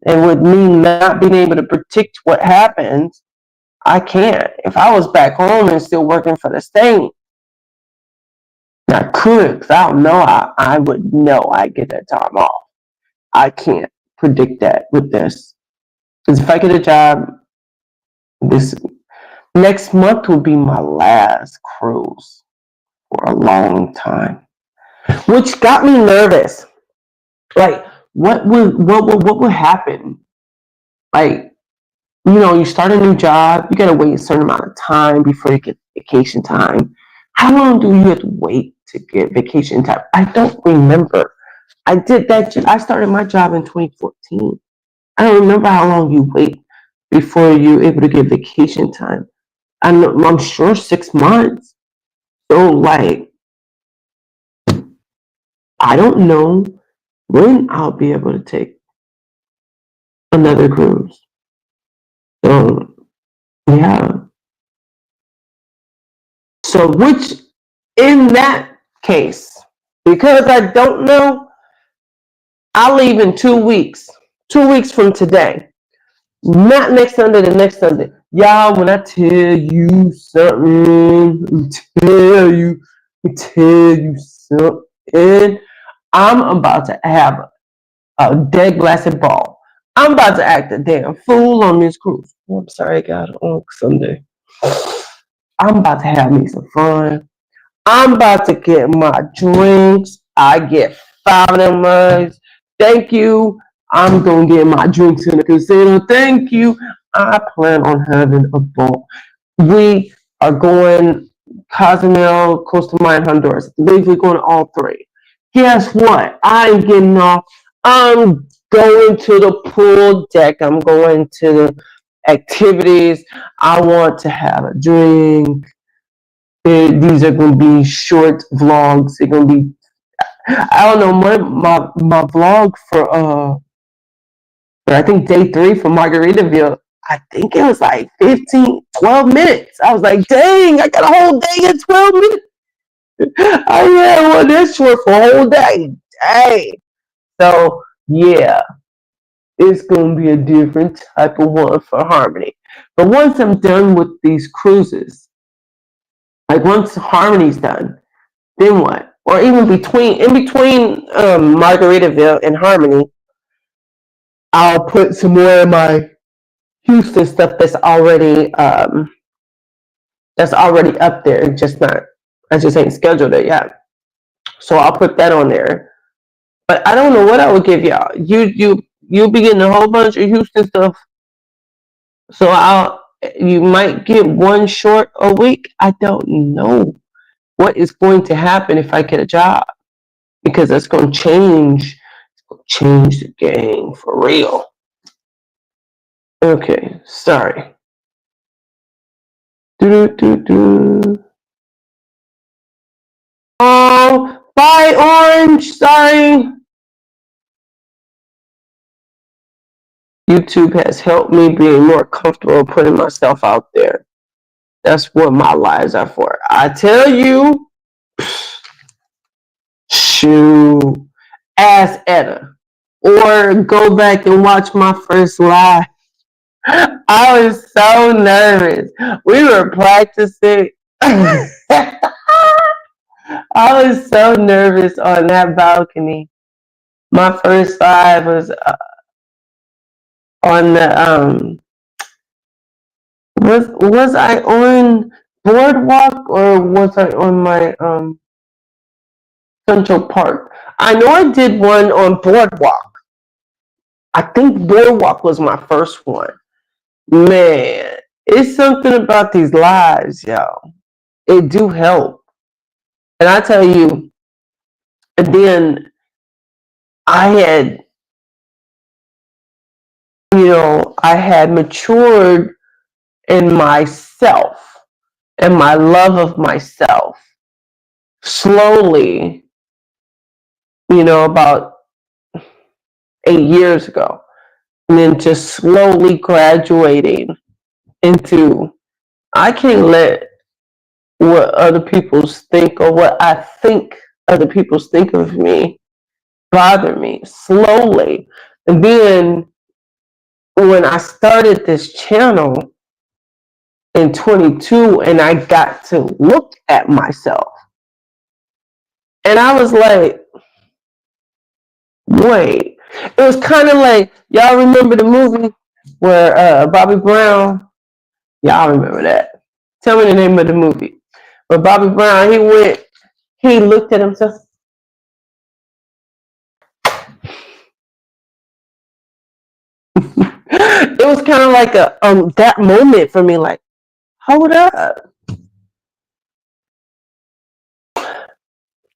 and with me not being able to predict what happens, I can't. If I was back home and still working for the state, I could, because I don't know. I would know I'd get that time off. I can't predict that with this. Because if I get a job, this next month will be my last cruise for a long time, which got me nervous. Like, what would happen? Like, you start a new job, you gotta wait a certain amount of time before you get vacation time. How long do you have to wait to get vacation time? I don't remember. I did that. I started my job in 2014. I don't remember how long you wait before you're able to get vacation time. I'm sure 6 months. So, like, I don't know when I'll be able to take another cruise. So, yeah. So, which, in that case, because I don't know, I'll leave in 2 weeks. 2 weeks from today. Not next Sunday, the next Sunday. Y'all, when I tell you something, tell you something, I'm about to have a dead blasted ball. I'm about to act a damn fool on this cruise. Oh, I'm sorry, I got it on Sunday. I'm about to have me some fun. I'm about to get my drinks. I get 5 of them. Thank you. I'm gonna get my drinks in the casino. Thank you. I plan on having a ball. We are going Cozumel, Costa Maya, Honduras. I believe we're going to all three. Guess what? I'm getting off. I'm going to the pool deck. I'm going to the activities. I want to have a drink. These are going to be short vlogs. They're going to be, I don't know, my vlog for I think day 3 for Margaritaville, I think it was like 12 minutes. I was like, dang, I got a whole day in 12 minutes. I had one this short for a whole day. Dang. So, yeah, it's going to be a different type of one for Harmony. But once I'm done with these cruises, like once Harmony's done, then what? Or even in between Margaritaville and Harmony, I'll put some more of my Houston stuff that's already up there. I just ain't scheduled it yet. So I'll put that on there. But I don't know what I would give y'all. You'll be getting a whole bunch of Houston stuff. So you might get one short a week. I don't know what is going to happen if I get a job, because that's going to change the game for real. Okay, sorry. Oh, bye, Orange. Sorry. YouTube has helped me be more comfortable putting myself out there. That's what my lives are for. I tell you, shoot, ask Etta. Or go back and watch my first live. I was so nervous. We were practicing. I was so nervous on that balcony. My first live was on the was I on Boardwalk or was I on my Central Park? I know I did one on Boardwalk. I think Boardwalk was my first one. Man, it's something about these lives, y'all. It do help. And I tell you, and then I had I had matured in myself and my love of myself slowly, about 8 years ago. And then just slowly graduating into, I can't let what other people think or what I think other people think of me bother me slowly. And then when I started this channel in 22 and I got to look at myself, and I was like, wait. It was kind of like, y'all remember the movie where Bobby Brown, y'all remember that. Tell me the name of the movie. But Bobby Brown, he looked at himself. It was kind of like that moment for me, like, hold up.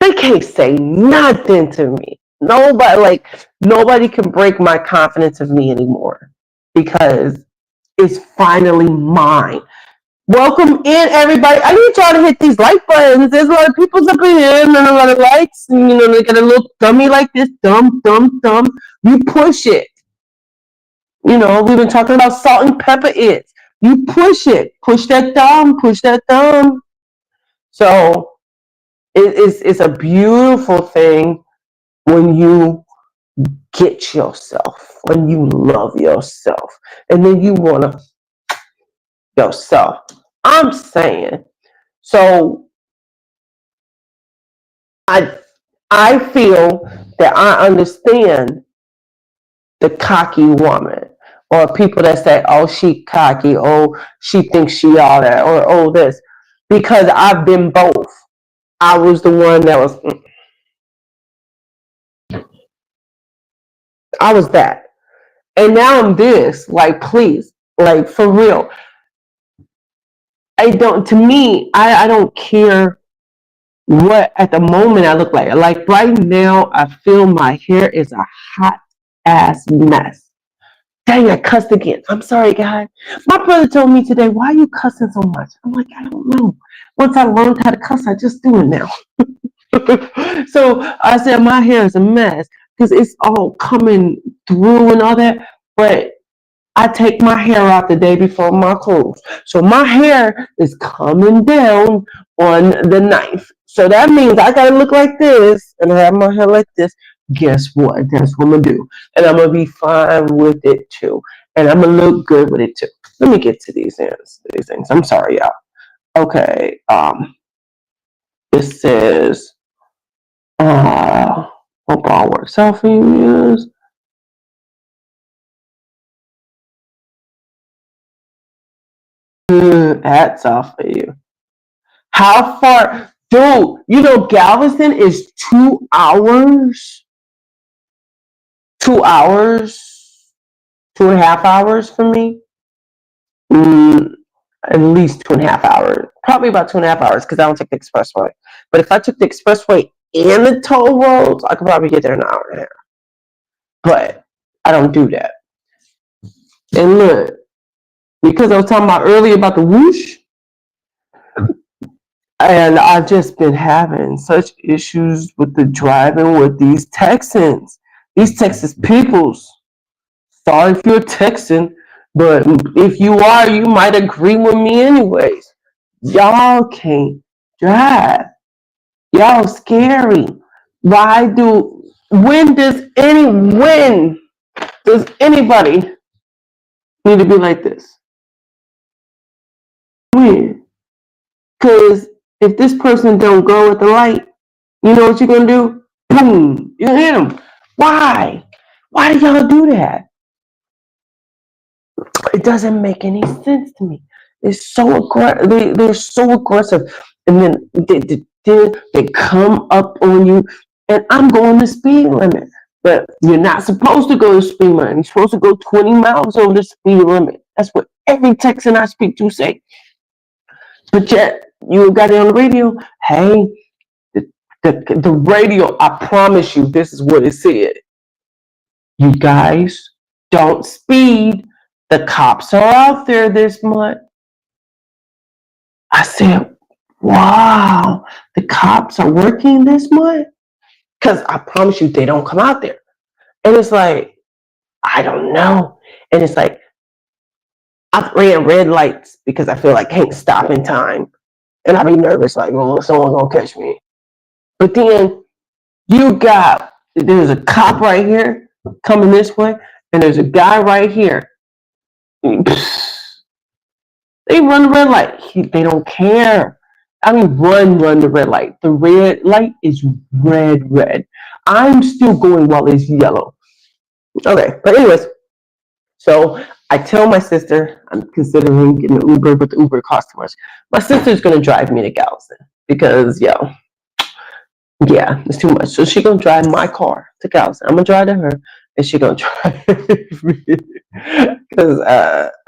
They can't say nothing to me. Nobody can break my confidence of me anymore because it's finally mine. Welcome in, everybody. I need y'all to hit these like buttons. There's a lot of people up in here and a lot of likes. And, they got a little dummy like this. Dumb. You push it. We've been talking about salt and pepper it. You push it. Push that thumb. So it's a beautiful thing when you get yourself, when you love yourself, and then you want to yourself. I'm saying. So I feel that I understand the cocky woman, or people that say, oh, she cocky, oh, she thinks she all that, or oh, this, because I've been both. I was the one that was, I was that. And now I'm this, like, please, like, for real. I don't care what at the moment I look like. Like right now, I feel my hair is a hot ass mess. Dang, I cussed again. I'm sorry, guys. My brother told me today, why are you cussing so much? I'm like, I don't know. Once I learned how to cuss, I just do it now. So I said, my hair is a mess because it's all coming through and all that. But I take my hair out the day before my clothes. So my hair is coming down on the 9th. So that means I gotta look like this and have my hair like this. Guess what? That's what I'm gonna do. And I'm gonna be fine with it too. And I'm gonna look good with it too. Let me get to these things. I'm sorry, y'all. Okay. It says hope all works out for you. Hats off for you. How far? Dude, Galveston is 2 hours. 2 hours. 2.5 hours for me. At least 2.5 hours. Probably about 2.5 hours because I don't take the expressway. But if I took the expressway and the toll roads, I could probably get there in an hour and a half. But I don't do that. And look, because I was talking about earlier about the whoosh, and I've just been having such issues with the driving with these Texans. These Texas peoples. Sorry if you're a Texan, but if you are, you might agree with me anyways. Y'all can't drive. Y'all scary. When does anybody need to be like this? When? Because if this person don't go at the light, you know what you're going to do? Boom. You hit them. Why? Why do y'all do that? It doesn't make any sense to me. It's so aggressive. They're so aggressive. And then they come up on you. And I'm going the speed limit. But you're not supposed to go the speed limit. You're supposed to go 20 miles over the speed limit. That's what every Texan I speak to say. But yet, you got it on the radio. Hey, the radio, I promise you, this is what it said. You guys Don't speed. The cops are out there this month. I said, wow, the cops are working this month? Because I promise you, they don't come out there. And it's like, I don't know. And it's like, I ran red lights because I feel like I can't stop in time. And I be nervous, like, oh, someone's going to catch me. But then there's a cop right here coming this way, and there's a guy right here. They run the red light. They don't care. I mean, run the red light. The red light is red. I'm still going while it's yellow. Okay, but anyways, so I tell my sister I'm considering getting an Uber, but the Uber costs too much. My sister's gonna drive me to Galveston because, yeah, it's too much. So she's gonna drive my car to Galveston. I'm gonna drive to her, and she's gonna drive me because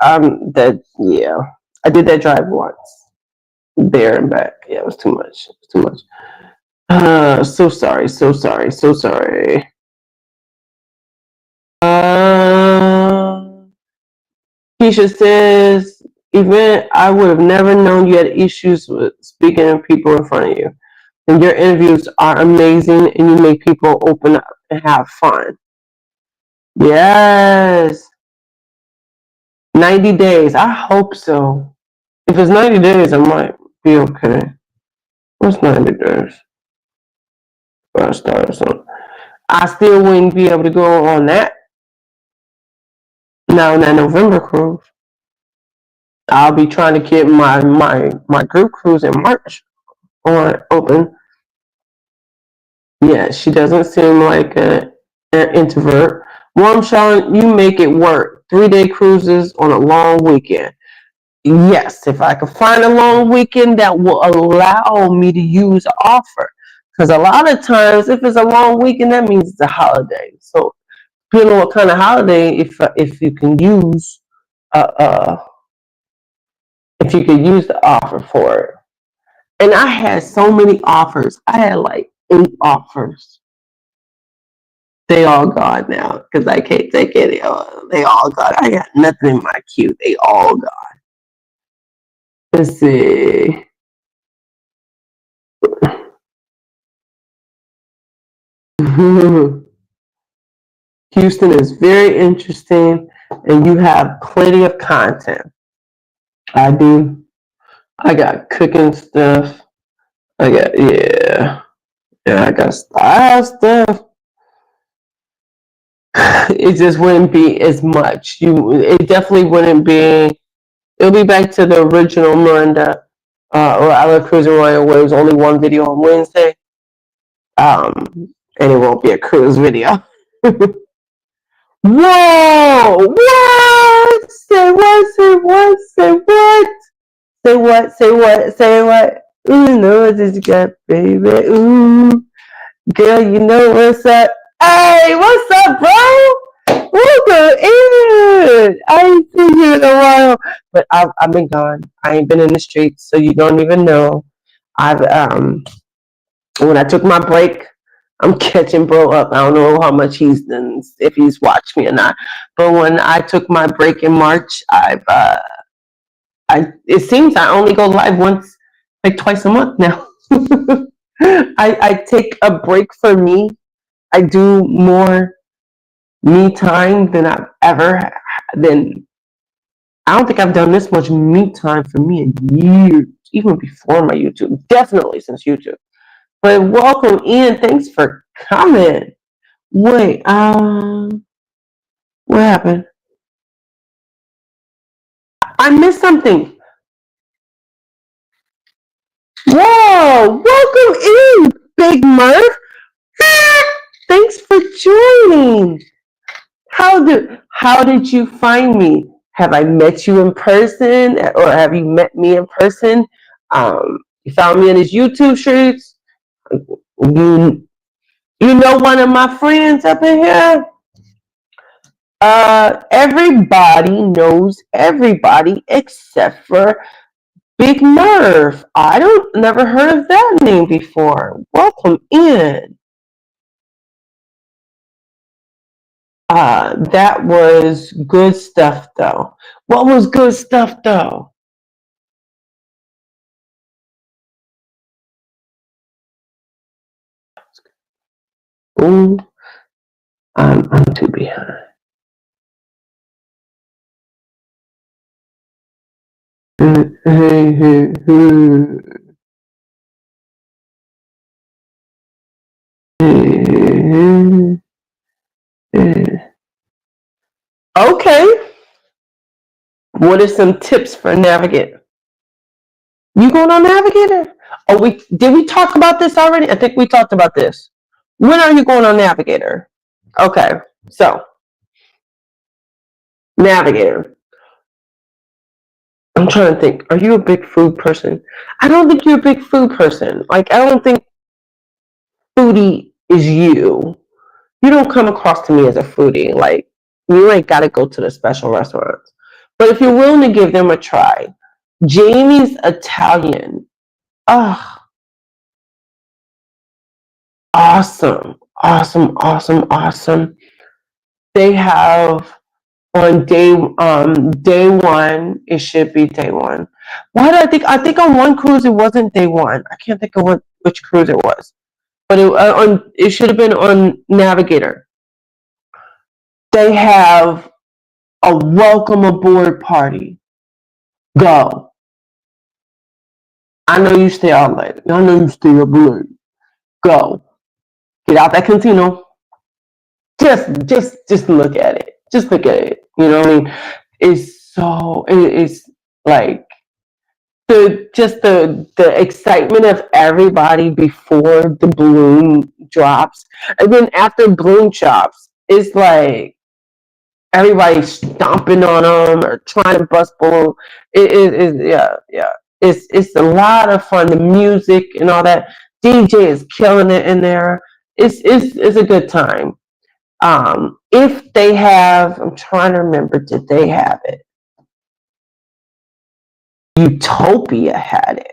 I'm that. Yeah, I did that drive once, there and back. Yeah, it was too much. It was too much. So sorry. Keisha says, event, I would have never known you had issues with speaking to people in front of you. And your interviews are amazing and you make people open up and have fun. Yes. 90 days. I hope so. If it's 90 days, I might be okay. What's 90 days? I started something. I still wouldn't be able to go on that. Now, in that November cruise, I'll be trying to get my group cruise in March on open. Yeah, she doesn't seem like an introvert. Warm Sean, you make it work. 3-day cruises on a long weekend. Yes, if I could find a long weekend that will allow me to use the offer. Because a lot of times, if it's a long weekend, that means it's a holiday. So, depending on what kind of holiday, if you can use if you could use the offer for it. And I had so many offers. I had like 8 offers. They all gone now because I can't take it. They all gone. I got nothing in my queue. They all gone. Let's see. Houston is very interesting, and you have plenty of content. I do. I got cooking stuff. I got I got style stuff. It just wouldn't be as much. It definitely wouldn't be. It'll be back to the original Miranda or I Love Cruising Royal, where it was only one video on Wednesday. And it won't be a cruise video. Whoa! What? Say what? Say what? Say what? Say what? Say what? Say what? Ooh, no, I just got baby. Ooh, girl, you know what's up? Hey, what's up, bro? Welcome in. I ain't seen you in a while, but I've been gone. I ain't been in the streets, so you don't even know. I've when I took my break, I'm catching bro up. I don't know how much he's done, if he's watched me or not. But when I took my break in March, it seems I only go live once, like twice a month now. I take a break for me. I do more me time than I've ever than I don't think I've done this much me time for me in years, even before my YouTube. Definitely since YouTube. But welcome in. Thanks for coming. Wait, what happened? I missed something. Whoa, welcome in, Big Murph. Thanks for joining. How did you find me? Have I met you in person, or have you met me in person? You found me in his YouTube shoots. You know one of my friends up in here. Everybody knows everybody except for Big Murph. I don't never heard of that name before. Welcome in. That was good stuff, though. What was good stuff, though? Ooh, I'm too behind. Okay. What are some tips for Navigator? You going on Navigator? Oh, we talk about this already? I think we talked about this. When are you going on Navigator? Okay, so Navigator. I'm trying to think. Are you a big food person? I don't think you're a big food person. Like, I don't think foodie is you. You don't come across to me as a foodie. Like, you ain't got to go to the special restaurants. But if you're willing to give them a try, Jamie's Italian. Oh, awesome. Awesome, awesome, awesome. They have on day one, it should be day one. Why did I think on one cruise it wasn't day one. I can't think of which cruise it was. But it should have been on Navigator. They have a welcome aboard party. Go. I know you stay out late. I know you stay up late. Go. Get out that casino. Just look at it. Just look at it. You know what I mean? It's like the excitement of everybody before the balloon drops, and then after balloon drops, it's like everybody's stomping on them or trying to bust balloon. Yeah. It's a lot of fun. The music and all that. DJ is killing it in there. It's a good time. If they have, I'm trying to remember, did they have it? Utopia had it,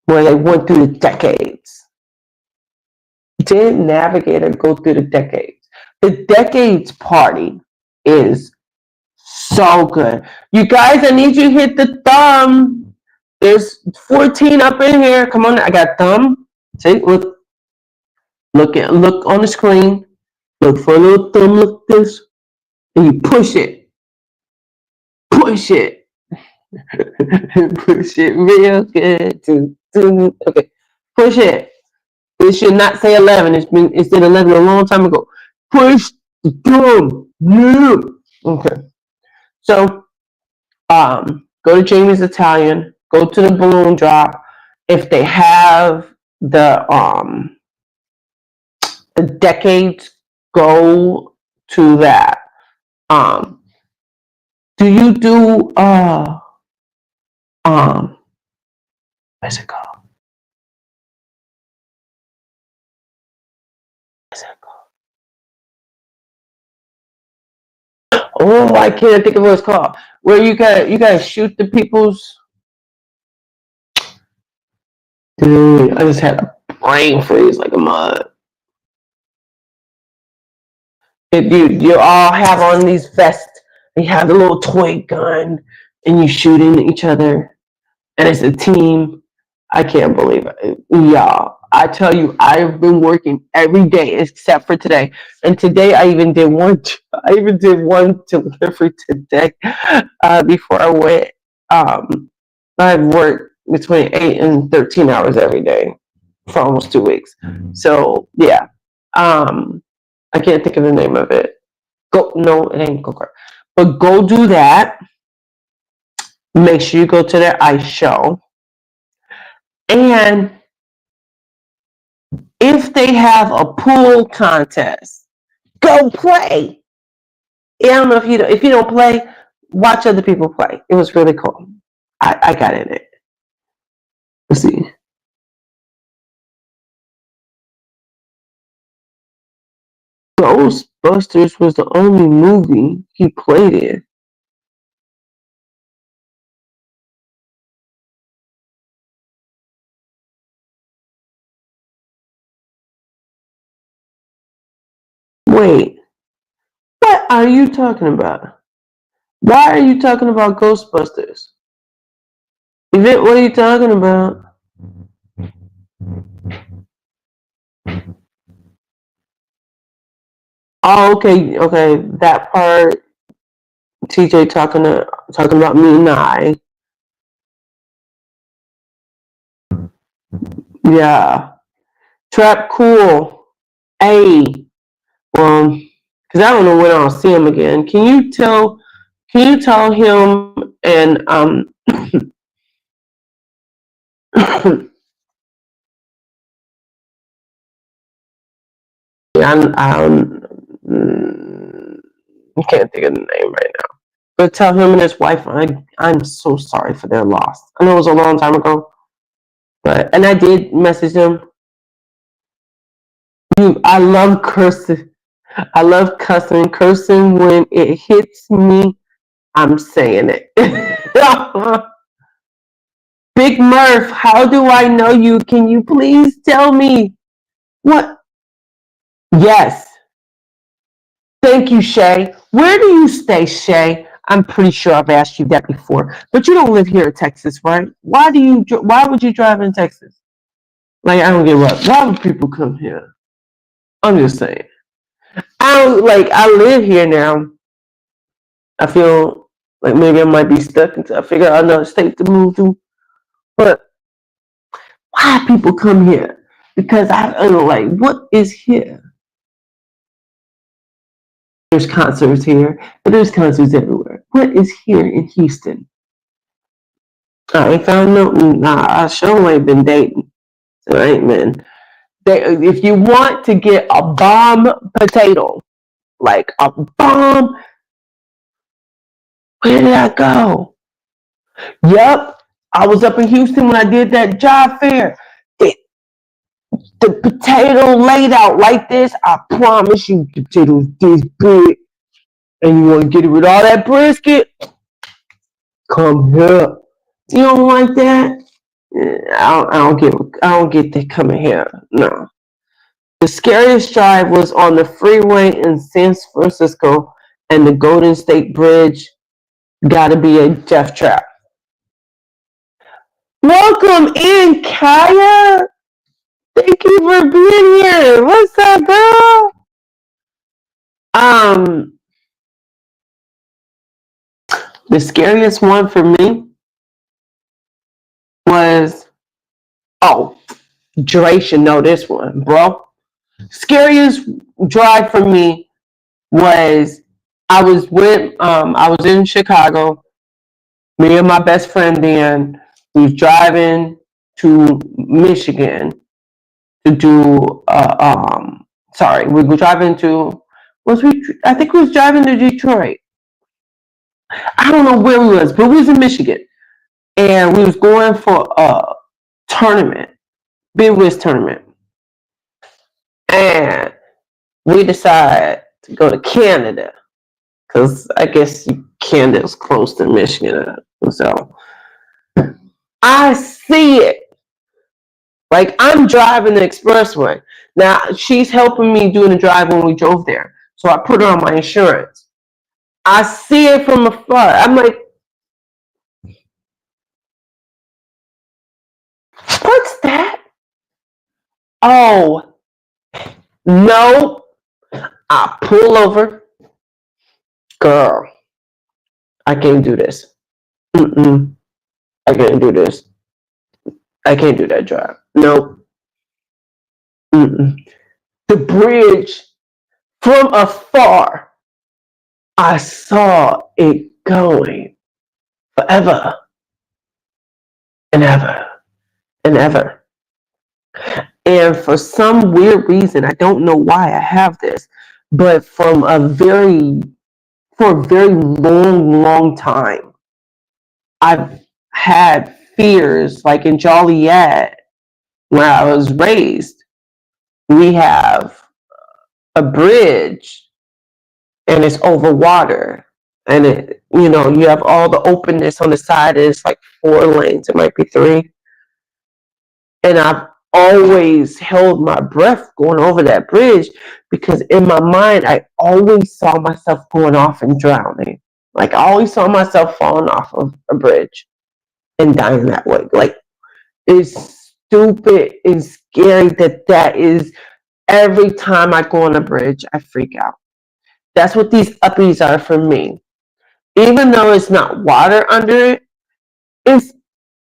where they went through the decades. Did Navigator go through the decades? The decades party is so good. You guys, I need you to hit the thumb. There's 14 up in here. Come on, I got thumb. See, look on the screen. Look for a little thumb. Look this, and you push it. Push it. Push it real good. Okay, push it. It should not say 11. It's been 11 a long time ago. Push the thumb. Yeah. Okay. So, go to Jamie's Italian. Go to the balloon drop. If they have the decades, go to that. Um, do you do what's it called? What's it called? Oh, I can't think of what it's called. Where you guys shoot the people's. Dude, I just had a brain freeze like a mud. You all have on these vests. You have the little toy gun, and you shooting each other, and it's a team. I can't believe it, y'all. I tell you, I've been working every day except for today, and today I even did one. I even did one delivery today before I went. I've worked between 8 and 13 hours every day for almost 2 weeks. So yeah, I can't think of the name of it. Go no, it ain't go kart, but go do that. Make sure you go to their ice show, and if they have a pool contest, go play. Yeah, I don't know if you don't play, watch other people play. It was really cool. I got in it. Let's see. Ghostbusters was the only movie he played in. Wait, what? are you talking about? Why are you talking about Ghostbusters? Event, what are you talking about? Oh, okay, okay. That part, TJ talking about me and I. Yeah. Trap cool. Hey. Because I don't know when I'll see him again. Can you tell him and I can't think of the name right now. But tell him and his wife I'm so sorry for their loss. I know it was a long time ago, and I did message him. I love cursing. I love cursing when it hits me. I'm saying it. Big Murph, how do I know you? Can you please tell me what? Yes. Thank you, Shay. Where do you stay, Shay? I'm pretty sure I've asked you that before, but you don't live here in Texas, right? Why would you drive in Texas? Like, I don't get what. Why would people come here? I'm just saying. I live here now. I feel like maybe I might be stuck until I figure out another state to move to. But why people come here? Because I don't know, like, what is here? There's concerts here, but there's concerts everywhere. What is here in Houston? I ain't found no. Nah, I sure ain't been dating. So I ain't been. If you want to get a bomb potato, like a bomb, where did I go? Yup, I was up in Houston when I did that job fair. The potato laid out like this. I promise you, the potatoes this big, and you want to get it with all that brisket. Come here. You don't like that? I don't get that coming here. No. The scariest drive was on the freeway in San Francisco, and the Golden State Bridge. Got to be a death trap. Welcome in, Kaya. Thank you for being here. What's up, girl? Um, the scariest one for me was Dre should know this one, bro. Scariest drive for me was I was in Chicago. Me and my best friend then, we was driving to Michigan to do we were driving to was we I think we was driving to Detroit. I don't know where we was, but we was in Michigan. And we was going for a tournament, Big Wiz tournament. And we decided to go to Canada because I guess Canada's close to Michigan. So I see it. Like, I'm driving the expressway. Now, she's helping me doing the drive when we drove there. So I put her on my insurance. I see it from afar. I'm like, what's that? Oh, no. I pull over. Girl, I can't do this. Mm-mm. I can't do this. I can't do that drive. Nope. Mm-mm. The bridge, from afar, I saw it going forever and ever and ever. And for some weird reason, I don't know why I have this, but for a very long time, I've had fears. Like in Joliet, where I was raised, we have a bridge and it's over water. And you have all the openness on the side, and it's like 4 lanes. It might be 3. And always held my breath going over that bridge because in my mind, I always saw myself going off and drowning. Like I always saw myself falling off of a bridge and dying that way. Like it's stupid and scary that is every time I go on a bridge, I freak out. That's what these uppies are for me. Even though it's not water under it, it's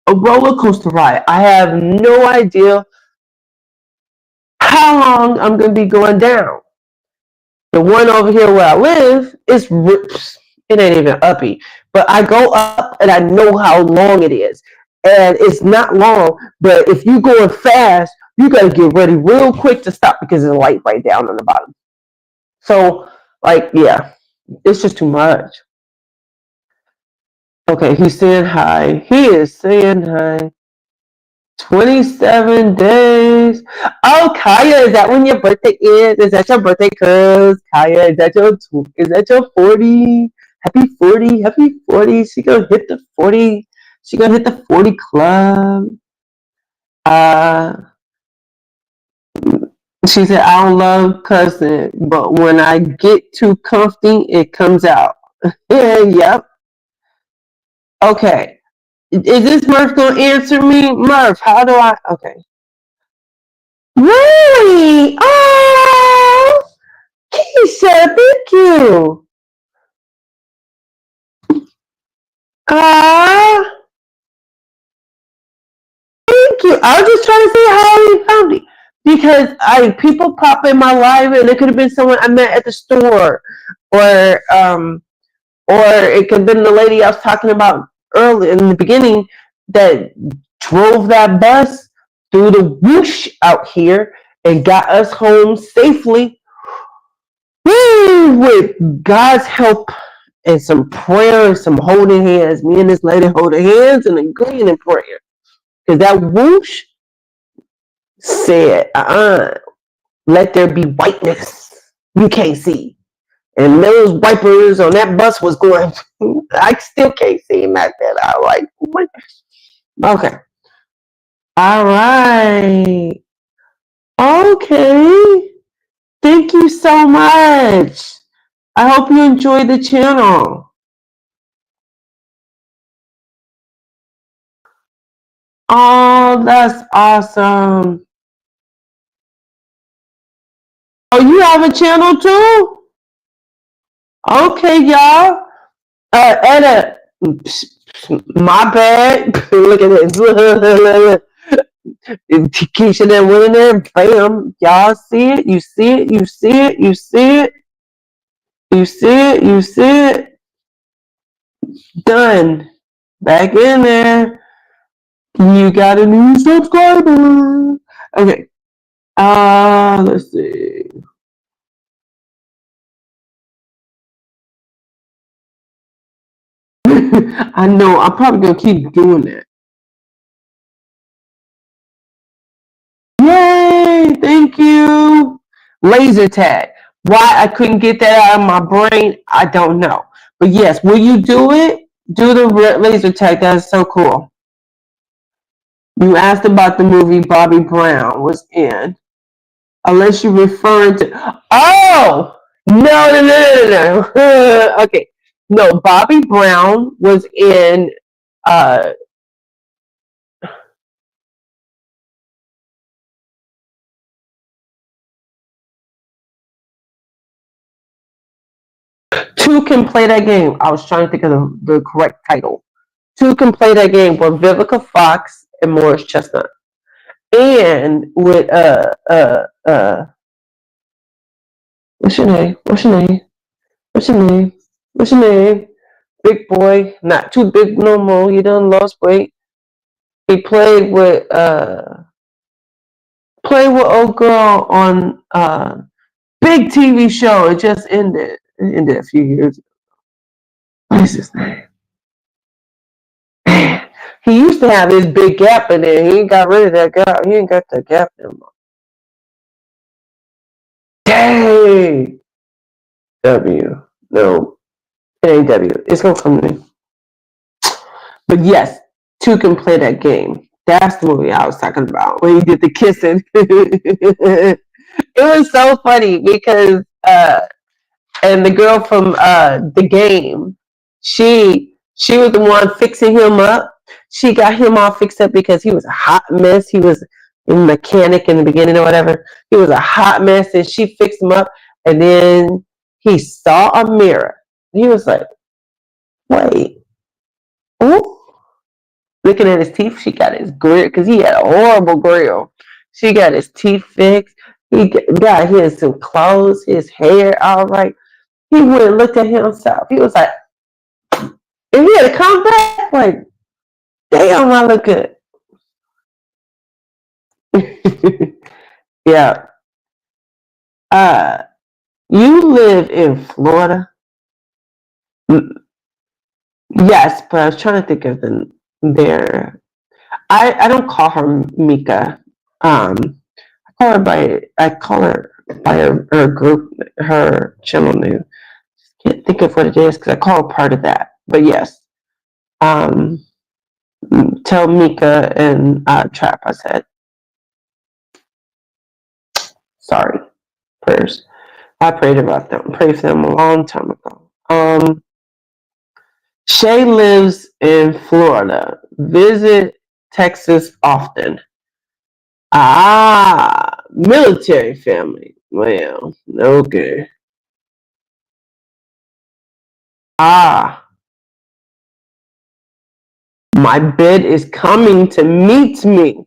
a roller coaster ride. I have no idea how long I'm going to be going down. The one over here where I live is rips. It ain't even uppy. But I go up and I know how long it is. And it's not long, but if you're going fast, you got to get ready real quick to stop because there's a light right down on the bottom. So, like, yeah, it's just too much. Okay, he's saying hi. He is saying hi. 27 days. Oh, Kaya, is that when your birthday is? Is that your birthday, cuz? Kaya, is that your 40? Happy 40, happy 40. She gonna hit the 40. She gonna hit the 40 club. Uh, she said, I don't love cussing, but when I get too comfy, it comes out. Yep. Okay. Is this Murph gonna answer me? Murph, how do I? Okay. Really? Oh, Keisha, thank you. Ah, thank you. I was just trying to see how you found me because people pop in my life and it could have been someone I met at the store, or or it could have been the lady I was talking about early in the beginning that drove that bus through the whoosh out here and got us home safely. Woo, with God's help and some prayer and some holding hands. Me and this lady holding hands and agreeing in prayer. Because that whoosh said, let there be whiteness. You can't see. And those wipers on that bus was going, I still can't see that. I like, what? Okay. All right. Okay. Thank you so much. I hope you enjoy the channel. Oh, that's awesome. Oh, you have a channel too? Okay, y'all. Edda, my bad. Look at this. Keisha that went in there. Bam. Y'all see it? You see it? You see it? You see it? You see it? You see it? Done. Back in there. You got a new subscriber. Okay. Let's see. I know. I'm probably gonna keep doing that. Yay! Thank you. Laser tag. Why I couldn't get that out of my brain, I don't know. But yes, will you do it? Do the laser tag. That is so cool. You asked about the movie Bobby Brown was in. Unless you're referring to. Oh! No. Okay. No, Bobby Brown was in uh, Two Can Play That Game. I was trying to think of the correct title. Two Can Play That Game were Vivica Fox and Morris Chestnut. And with what's your name? What's your name? What's your name? What's your name? Big boy, not too big no more. He done lost weight. He played with old girl on big TV show. It just ended. It ended a few years ago. What is his name? Man, he used to have this big gap in there. He ain't got rid of that gap. He ain't got that gap anymore. Dang. W. No, it ain't W. It's gonna come to me. But yes, Two Can Play That Game. That's the movie I was talking about when he did the kissing. It was so funny because and the girl from the game, she was the one fixing him up. She got him all fixed up because he was a hot mess. He was a mechanic in the beginning or whatever. He was a hot mess, and she fixed him up. And then he saw a mirror. He was like, "Wait, ooh." Looking at his teeth, she got his grill because he had a horrible grill. She got his teeth fixed. He got his some clothes, his hair all right. He went and looked at himself. He was like, and he had to come back like, damn, I look good. Yeah. Uh, you live in Florida? Yes, but I was trying to think of their. I don't call her Mika. I call her by her group, her channel name. Can't think of what it is because I call her part of that. But yes, um, tell Mika and Trap I said sorry. Prayers. I prayed about them. Prayed for them a long time ago. Shay lives in Florida. Visit Texas often. Military family. Well, okay. My bed is coming to meet me.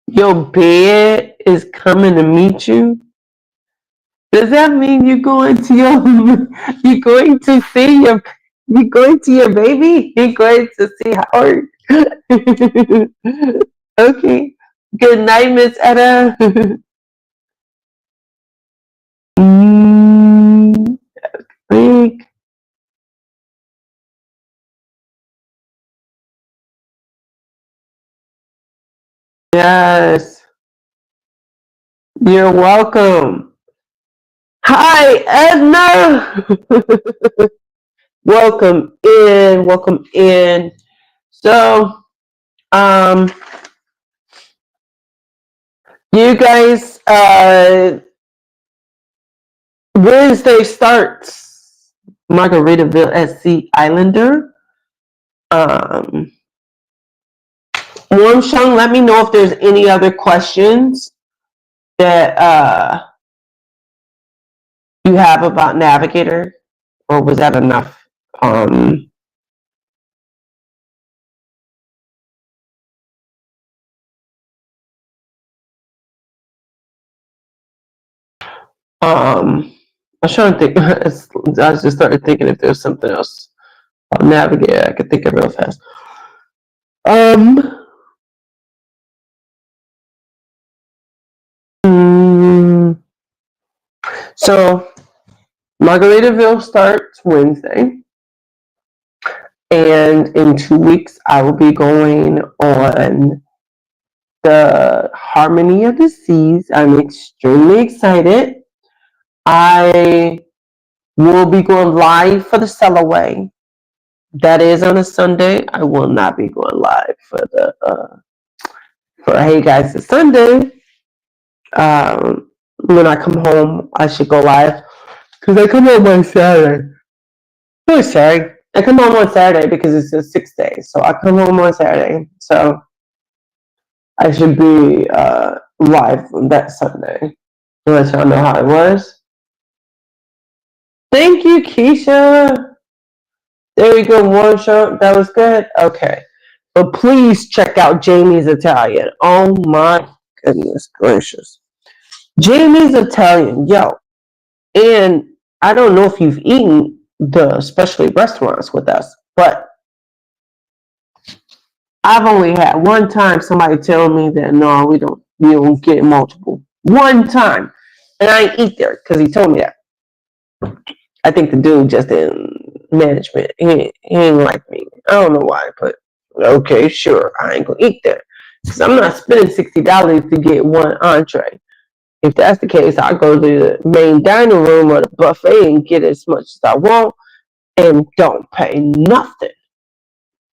Your bed is coming to meet you? Does that mean you're going to you're going to see you're going to your baby? You're going to see Howard? Okay. Good night, Miss Etta. Think. Yes. You're welcome. Hi, Edna. Welcome in. Welcome in. So, you guys, Wednesday starts Margaritaville SC Islander. Warm Shung, let me know if there's any other questions that you have about Navigator, or was that enough? I was trying to think. I just started thinking if there's something else about Navigator I could think of real fast. So Margaritaville starts Wednesday, and in 2 weeks I will be going on the Harmony of the Seas. I'm extremely excited. I will be going live for the Sellaway. That is on a Sunday. I will not be going live for the for Hey Guys It's Sunday. When I come home, I should go live because I come home on Saturday. Oh, sorry. I come home on Saturday because it's a 6 day. So I come home on Saturday. So I should be live on that Sunday. To let y'all know how it was. Thank you, Keisha. There we go, one shot. That was good. Okay. But please check out Jamie's Italian. Oh my goodness gracious. Jamie's Italian, yo. And I don't know if you've eaten the specialty restaurants with us, but I've only had one time somebody tell me that no, you don't get multiple. One time. And I ain't eat there because he told me that. I think the dude just in management, he ain't like me. I don't know why, but okay, sure, I ain't gonna eat there. Because I'm not spending $60 to get one entree. If that's the case, I'll go to the main dining room or the buffet and get as much as I want and don't pay nothing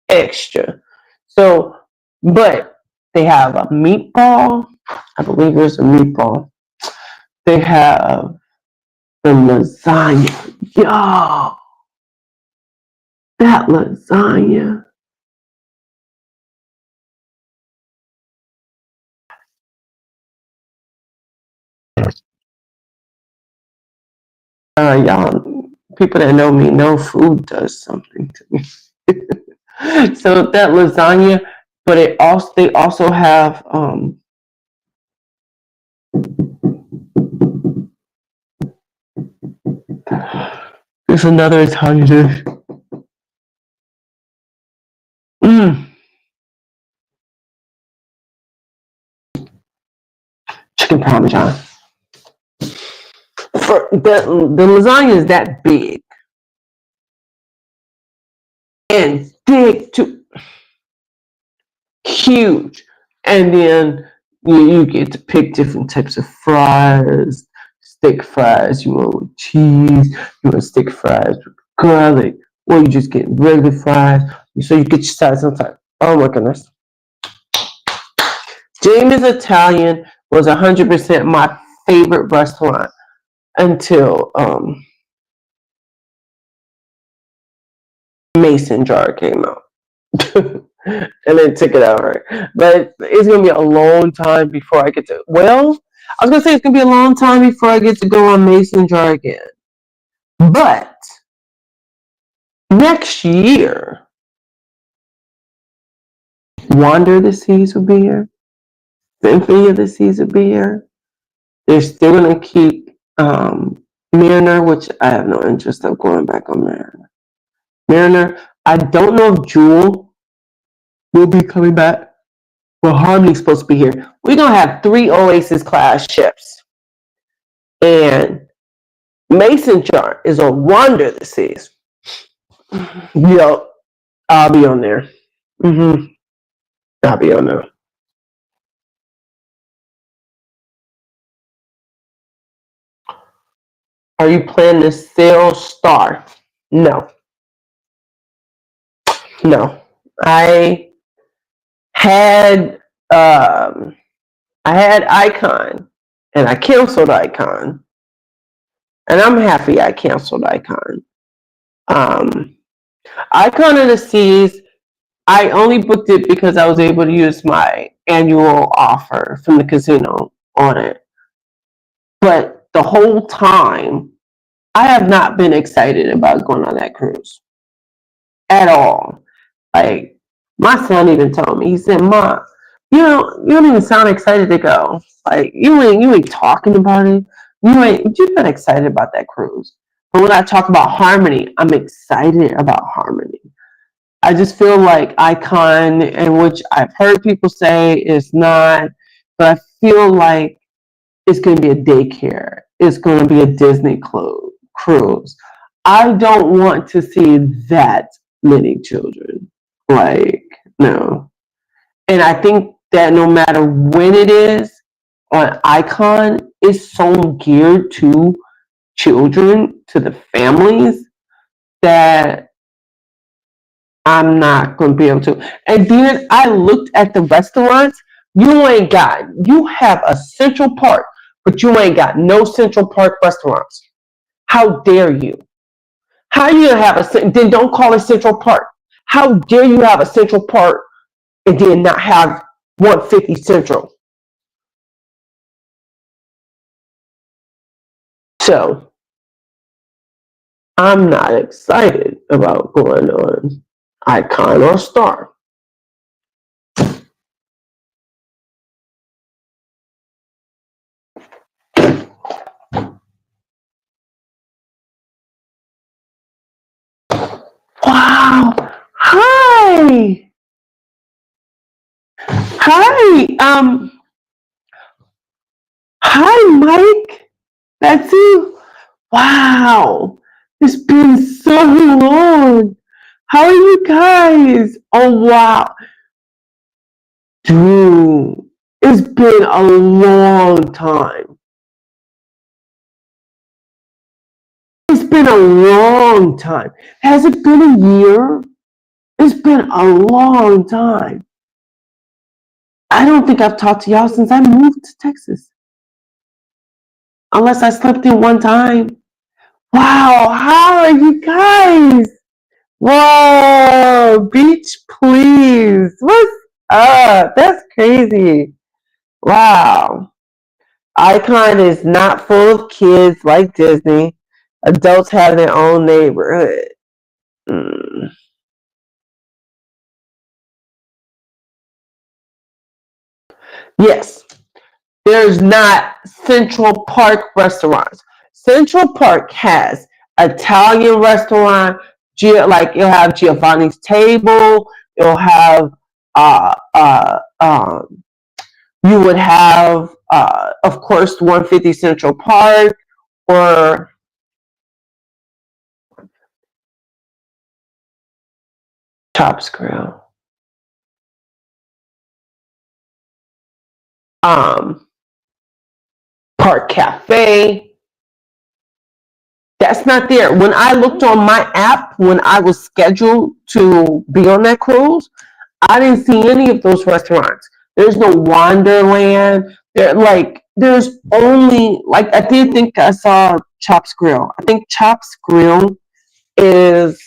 extra. So But they have a meatball. I believe there's a meatball. They have the lasagna. Yo, that lasagna. Y'all, people that know me know food does something to me. So that lasagna, but they also have there's another Italian dish. Mm, chicken parmesan. For the lasagna is that big and thick to huge, and then you get to pick different types of fries. Steak fries, you want with cheese, you want steak fries with garlic, or you just get regular fries. So you get your sides sometimes. Oh my goodness. Jamie's Italian was 100% my favorite restaurant until Mason jar came out. And then took it over. But it's gonna be a long time before I get to. Well, I was gonna say it's gonna be a long time before I get to go on Mason jar again. But next year, Wander of the Seas will be here. Symphony of the Seas will be here. They're still gonna keep Mariner, which I have no interest of going back on Mariner. Mariner, I don't know if Jewel will be coming back. Well, Harmony's supposed to be here. We're gonna have 3 Oasis class ships. And Mason jar is on Wander of the Seas. Yo, I'll be on there. I'll be on there. Are you planning to sail Star? No. No. Had um I had Icon and I canceled Icon. And I'm happy I canceled Icon. Icon of the Seas, I only booked it because I was able to use my annual offer from the casino on it. But the whole time, I have not been excited about going on that cruise at all. Like, my son even told me, he said, "Mom, you don't even sound excited to go. Like, you ain't talking about it. You've been excited about that cruise." But when I talk about Harmony, I'm excited about Harmony. I just feel like Icon, and which I've heard people say is not, but I feel like it's going to be a daycare. It's going to be a Disney cruise. I don't want to see that many children. Like, no. And I think that no matter when it is on Icon, it's so geared to children, to the families, that I'm not going to be able to. And then I looked at the restaurants. You have a Central Park, but you ain't got no Central Park restaurants. How dare you? How you have then don't call it Central Park. How dare you have a Central Park and then not have 150 Central? So I'm not excited about going on Icon or Star. Wow. Hi. Hi. Hi, Mike. That's you. Wow. It's been so long. How are you guys? Oh, wow. Dude, it's been a long time. It's been a long time. Has it been a year? It's been a long time. I don't think I've talked to y'all since I moved to Texas. Unless I slept in one time. Wow, how are you guys? Whoa, beach, please. What's up? That's crazy. Wow. Icon is not full of kids like Disney. Adults have their own neighborhood. Mm. Yes, there's not Central Park restaurants. Central Park has Italian restaurant, like you'll have Giovanni's Table, you'll have uh, uh, um, you would have of course 150 Central Park or Chops Grill. Um, Park Cafe. That's not there. When I looked on my app, when I was scheduled to be on that cruise, I didn't see any of those restaurants. There's no Wonderland. There's only like I did think I saw Chops Grill. I think Chops Grill is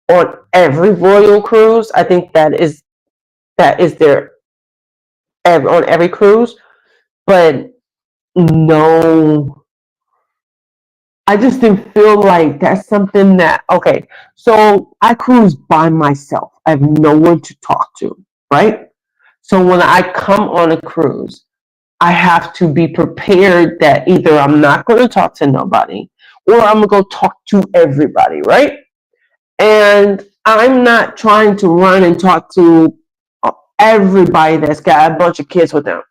on every Royal cruise. I think that is there on every cruise, but no, I just didn't feel like that's something that, okay, so I cruise by myself. I have no one to talk to, right? So when I come on a cruise, I have to be prepared that either I'm not going to talk to nobody or I'm going to go talk to everybody, right? And I'm not trying to run and talk to everybody that's got a bunch of kids with them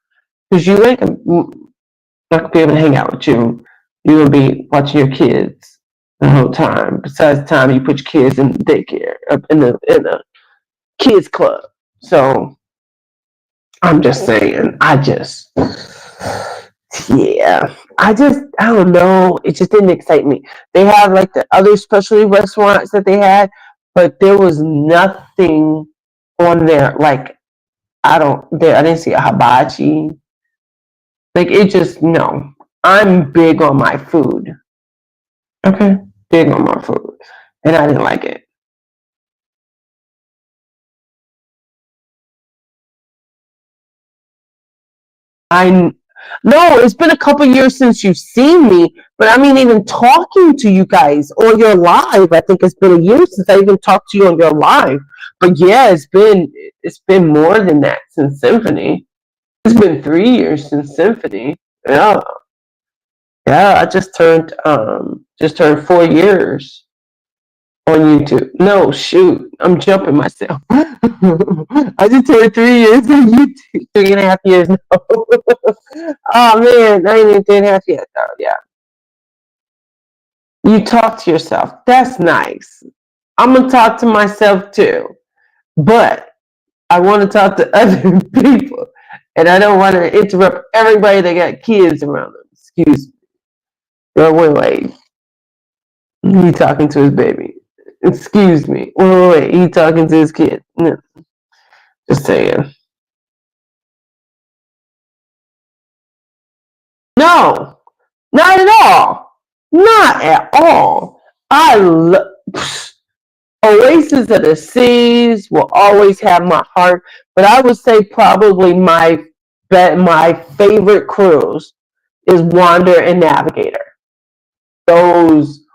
because you ain't not gonna be able to hang out with you. You're gonna be watching your kids the whole time. Besides the time you put your kids in daycare, up in the kids club. So I'm just saying. Yeah. I don't know. It just didn't excite me. They have like the other specialty restaurants that they had, but there was nothing on there. Like I didn't see a hibachi. Like it just no. I'm big on my food. Okay, big on my food, and I didn't like it. I no, it's been a couple years since you've seen me, but I mean, even talking to you guys on your live, I think it's been a year since I even talked to you on your live. But yeah, it's been more than that since Symphony. It's been 3 years since Symphony. Yeah, yeah. I just turned 4 years on YouTube. No, shoot, I'm jumping myself. I just turned 3 years on YouTube. 3.5 years now. Oh man, I ain't even 3.5 yet though. Yeah. You talk to yourself. That's nice. I'm gonna talk to myself too. But I want to talk to other people. And I don't want to interrupt everybody that got kids around them. Excuse me. Wait. He talking to his baby. Excuse me. Wait. He talking to his kid. No, just saying. No, not at all. Not at all. I love Oasis of the Seas will always have my heart, but I would say probably my favorite cruise is Wander and Navigator. Those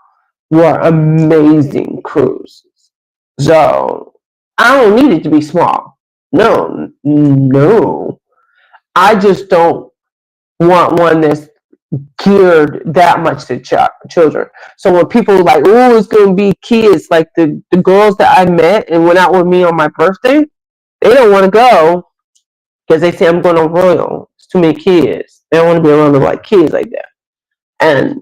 were amazing cruises. So I don't need it to be small. No, no. I just don't want one that's geared that much to children. So when people are like, oh, it's going to be kids, like the girls that I met and went out with me on my birthday, they don't want to go because they say I'm going on Royal. It's too many kids. They don't want to be around like kids like that. And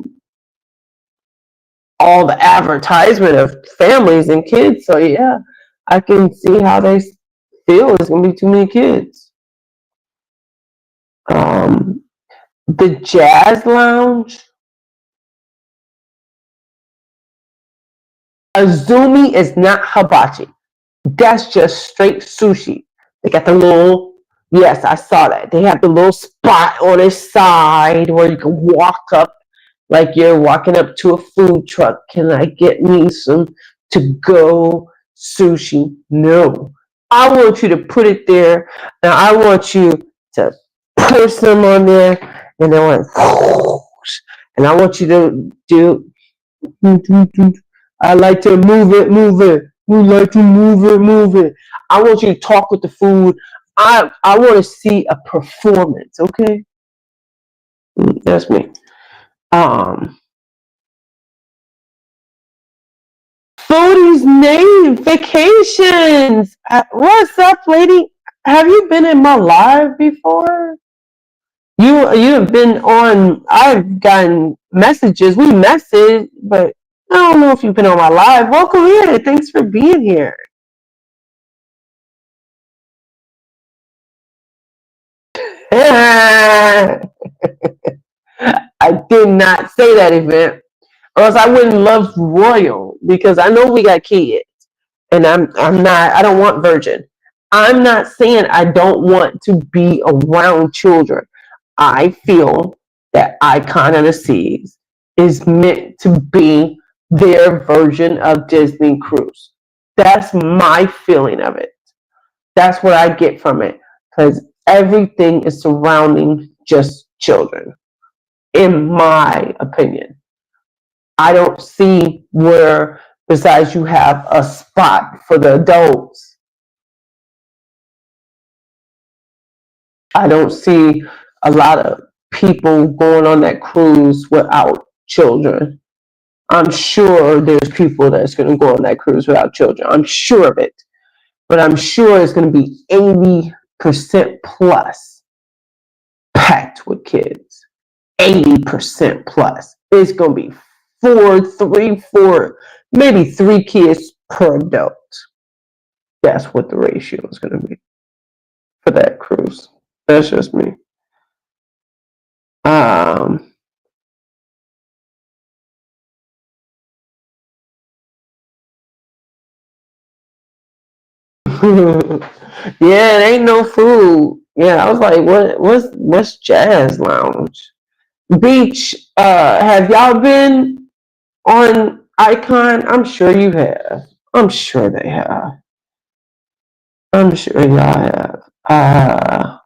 all the advertisement of families and kids. So yeah, I can see how they feel it's going to be too many kids. Um, the Jazz Lounge, Azumi is not hibachi. That's just straight sushi. They got the little Yes, I saw that. They have the little spot on the side where you can walk up like you're walking up to a food truck. Can I get me some to go sushi? No. I want you to put it there. Now I want you to pour some on there, and I want, and I want you to do. I like to move it, move it. We like to move it, move it. I want you to talk with the food. I want to see a performance. Okay, that's me. Um, Foodie's name vacations. What's up, lady? Have you been in my live before? You have been on. I've gotten messages. We messaged, but I don't know if you've been on my live. Welcome here. Thanks for being here. I did not say that, event, or else I wouldn't love royal because I know we got kids, and I'm not. I don't want virgin. I'm not saying I don't want to be around children. I feel that Icon of the Seas is meant to be their version of Disney Cruise. That's my feeling of it. That's what I get from it because everything is surrounding just children, in my opinion. I don't see where, besides you have a spot for the adults, I don't see a lot of people going on that cruise without children. I'm sure there's people that's going to go on that cruise without children. I'm sure of it. But I'm sure it's going to be 80% plus packed with kids. 80% plus. It's going to be four, maybe 3 kids per adult. That's what the ratio is going to be for that cruise. That's just me. Um, yeah, it ain't no food. Yeah, I was like, what's Jazz Lounge? Beach, have y'all been on Icon? I'm sure you have. I'm sure they have. I'm sure y'all have.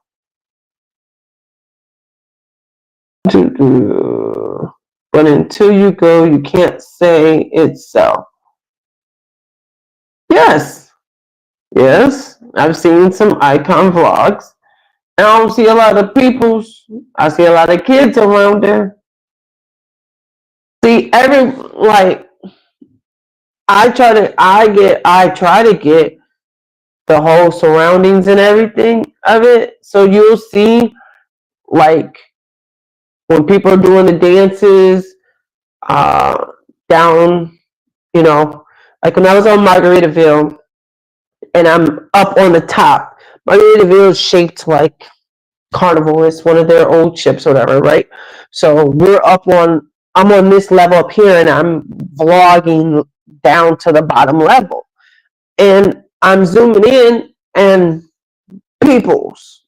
But until you go, you can't say it's so. Yes, yes. I've seen some Icon vlogs. I don't see a lot of peoples. I see a lot of kids around there. See, I try to get the whole surroundings and everything of it. So you'll see, like, when people are doing the dances, uh, down, you know, like when I was on Margaritaville and I'm up on the top. Margaritaville is shaped like Carnival. It's one of their old ships or whatever, right? So I'm on this level up here and I'm vlogging down to the bottom level. And I'm zooming in and peoples,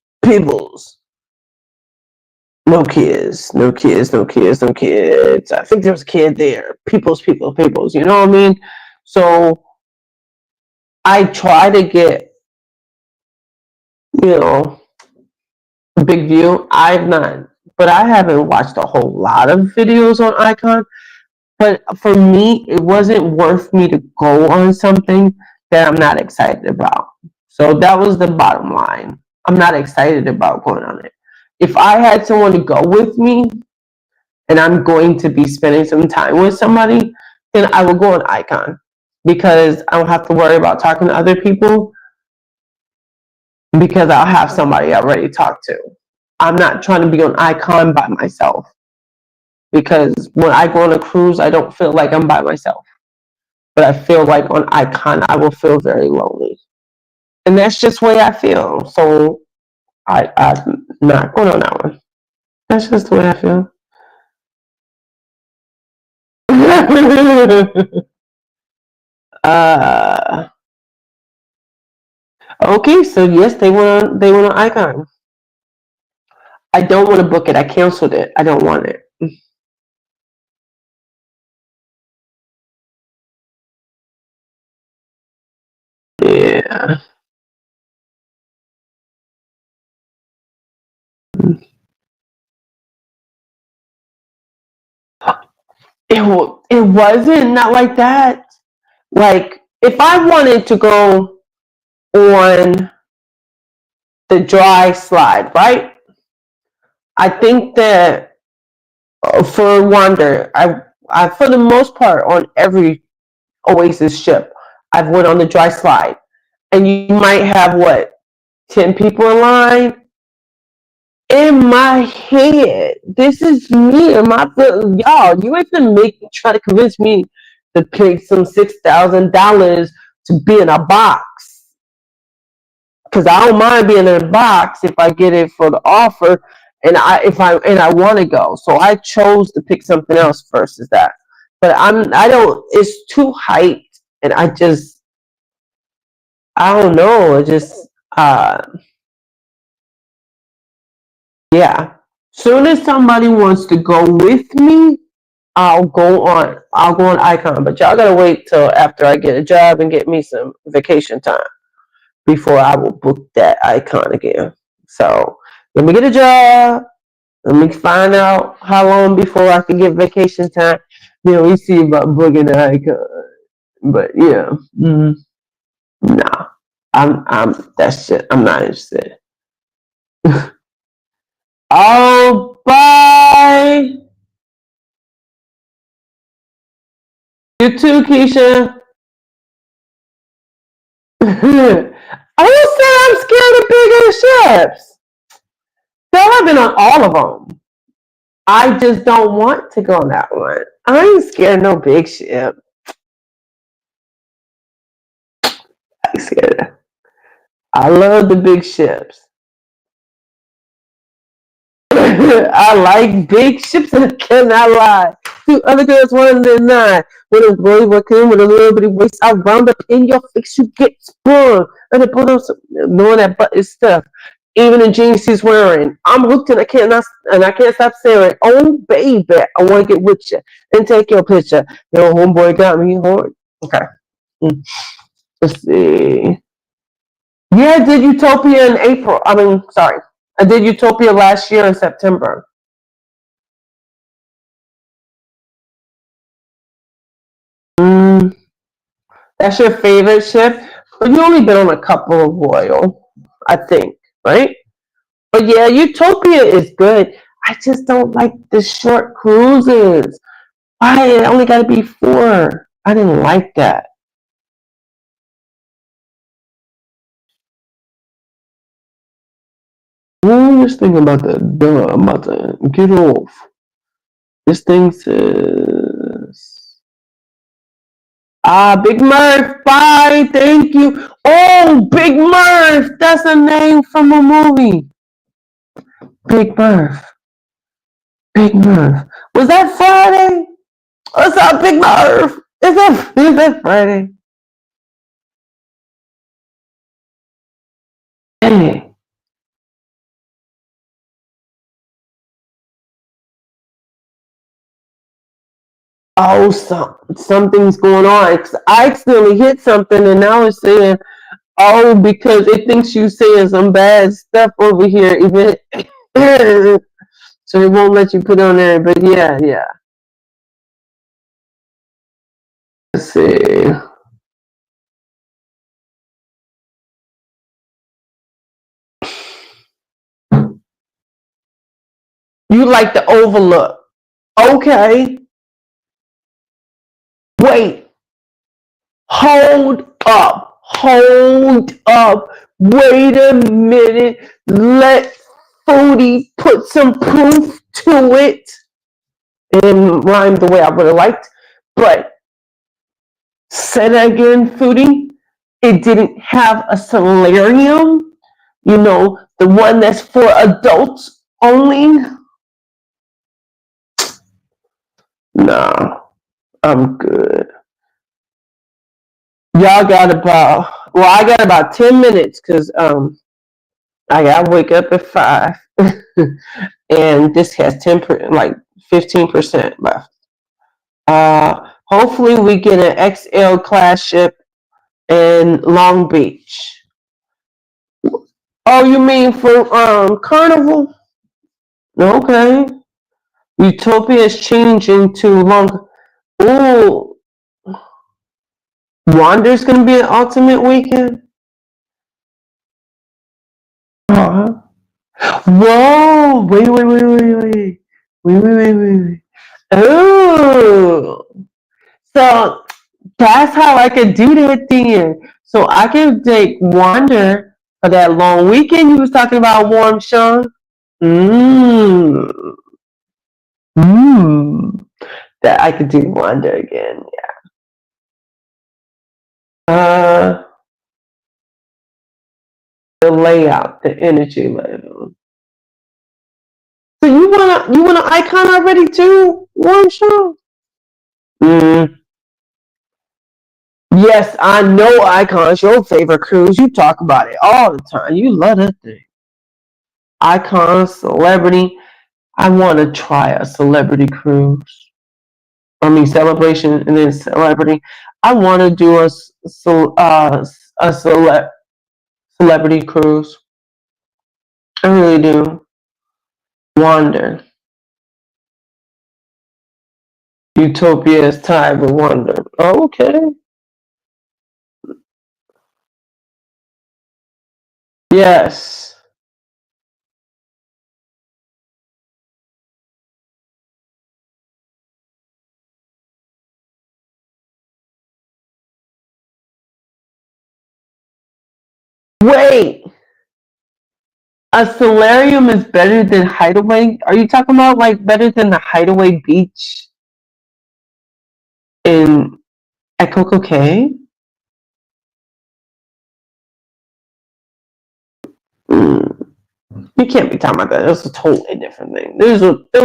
no kids, no kids, no kids, no kids. I think there's a kid there. Peoples, you know what I mean? So I try to get, you know, a big view. But I haven't watched a whole lot of videos on Icon. But for me, it wasn't worth me to go on something that I'm not excited about. So that was the bottom line. I'm not excited about going on it. If I had someone to go with me and I'm going to be spending some time with somebody, then I will go on Icon because I don't have to worry about talking to other people because I'll have somebody I already talked to. I'm not trying to be on Icon by myself because when I go on a cruise, I don't feel like I'm by myself. But I feel like on Icon, I will feel very lonely. And that's just the way I feel. So I'm not going on that one. That's just the way I feel. uh, Okay, so yes, they want an icon. I don't want to book it. I canceled it. I don't want it. Yeah. It wasn't not like that. Like if I wanted to go on the dry slide, right? I think that for Wander, I for the most part on every Oasis ship, I've went on the dry slide, and you might have what 10 people in line. In my head, this is me and my y'all. You ain't gonna make try to convince me to pay some $6,000 to be in a box because I don't mind being in a box if I get it for the offer and I want to go. So I chose to pick something else versus that. But I don't. It's too hyped, and I don't know. It just yeah. Soon as somebody wants to go with me, I'll go on Icon. But y'all gotta wait till after I get a job and get me some vacation time before I will book that Icon again. So let me get a job. Let me find out how long before I can get vacation time. We see about booking the Icon. But yeah, nah. I'm that shit. I'm not interested. Oh, bye. You too, Keisha. Who said I'm scared of bigger ships? Girl, I've been on all of them. I just don't want to go on that one. I ain't scared of no big ship. I ain't scared. I love the big ships. I like big ships and I cannot lie. Two other girls wanted to deny. When a boy working with a little bitty waist, I round up in your face, you get sprung. And I put on some knowing that butt is stuff. Even the jeans she's wearing. I'm hooked and I can't stop staring. Oh baby, I wanna get with you and take your picture. Your homeboy got me hard. Okay. Let's see. Yeah, I did Utopia in April. I mean, sorry. I did Utopia last year in September. Mm, that's your favorite ship? But you only been on a couple of Royal, I think, right? But yeah, Utopia is good. I just don't like the short cruises. Why it only got to be four? I didn't like that. Oh, this thing about the duh, I'm about to get off. This thing says Big Murph, bye, thank you. Oh, Big Murph, that's a name from a movie. Big Murph, Big Murph. Was that Friday? What's up, Big Murph? Is that Friday? Hey. Oh, something's going on. 'Cause I accidentally hit something and now it's saying, oh, because it thinks you saying some bad stuff over here. Even so it won't let you put on there. But yeah, yeah. Let's see. You like the overlook. Okay. Wait. Hold up. Hold up. Wait a minute. Let Foodie put some proof to it. It didn't rhyme the way I would have liked. But say that again, Foodie. It didn't have a solarium. The one that's for adults only. Nah, I'm good. Y'all got about Well, I got about 10 minutes because I gotta wake up at 5, and this has 15% left. Hopefully we get an XL class ship in Long Beach. Oh, you mean for Carnival? Okay. Utopia is changing to Long. Ooh, Wander's gonna be an ultimate weekend. Uh-huh. Whoa! Wait. Oh, so that's how I could do that then. So I can take Wander for that long weekend you was talking about, Warm Sean. Mmm. Mmm. That I could do Wander again. Uh, the layout, the energy level. So you want an icon already too, Warm Sean? Mm. Yes, I know Icon's your favorite cruise. You talk about it all the time. You love that thing. Icon, celebrity. I want to try a celebrity cruise. I mean, celebration and then celebrity. I want to do celebrity cruise. I really do. Wonder. Utopia is tied with wonder. Oh, okay. Yes. Wait. A solarium is better than Hideaway? Are you talking about like better than the Hideaway Beach in at Coco Cay? Mm, you can't be talking about that. That's a totally different thing. Those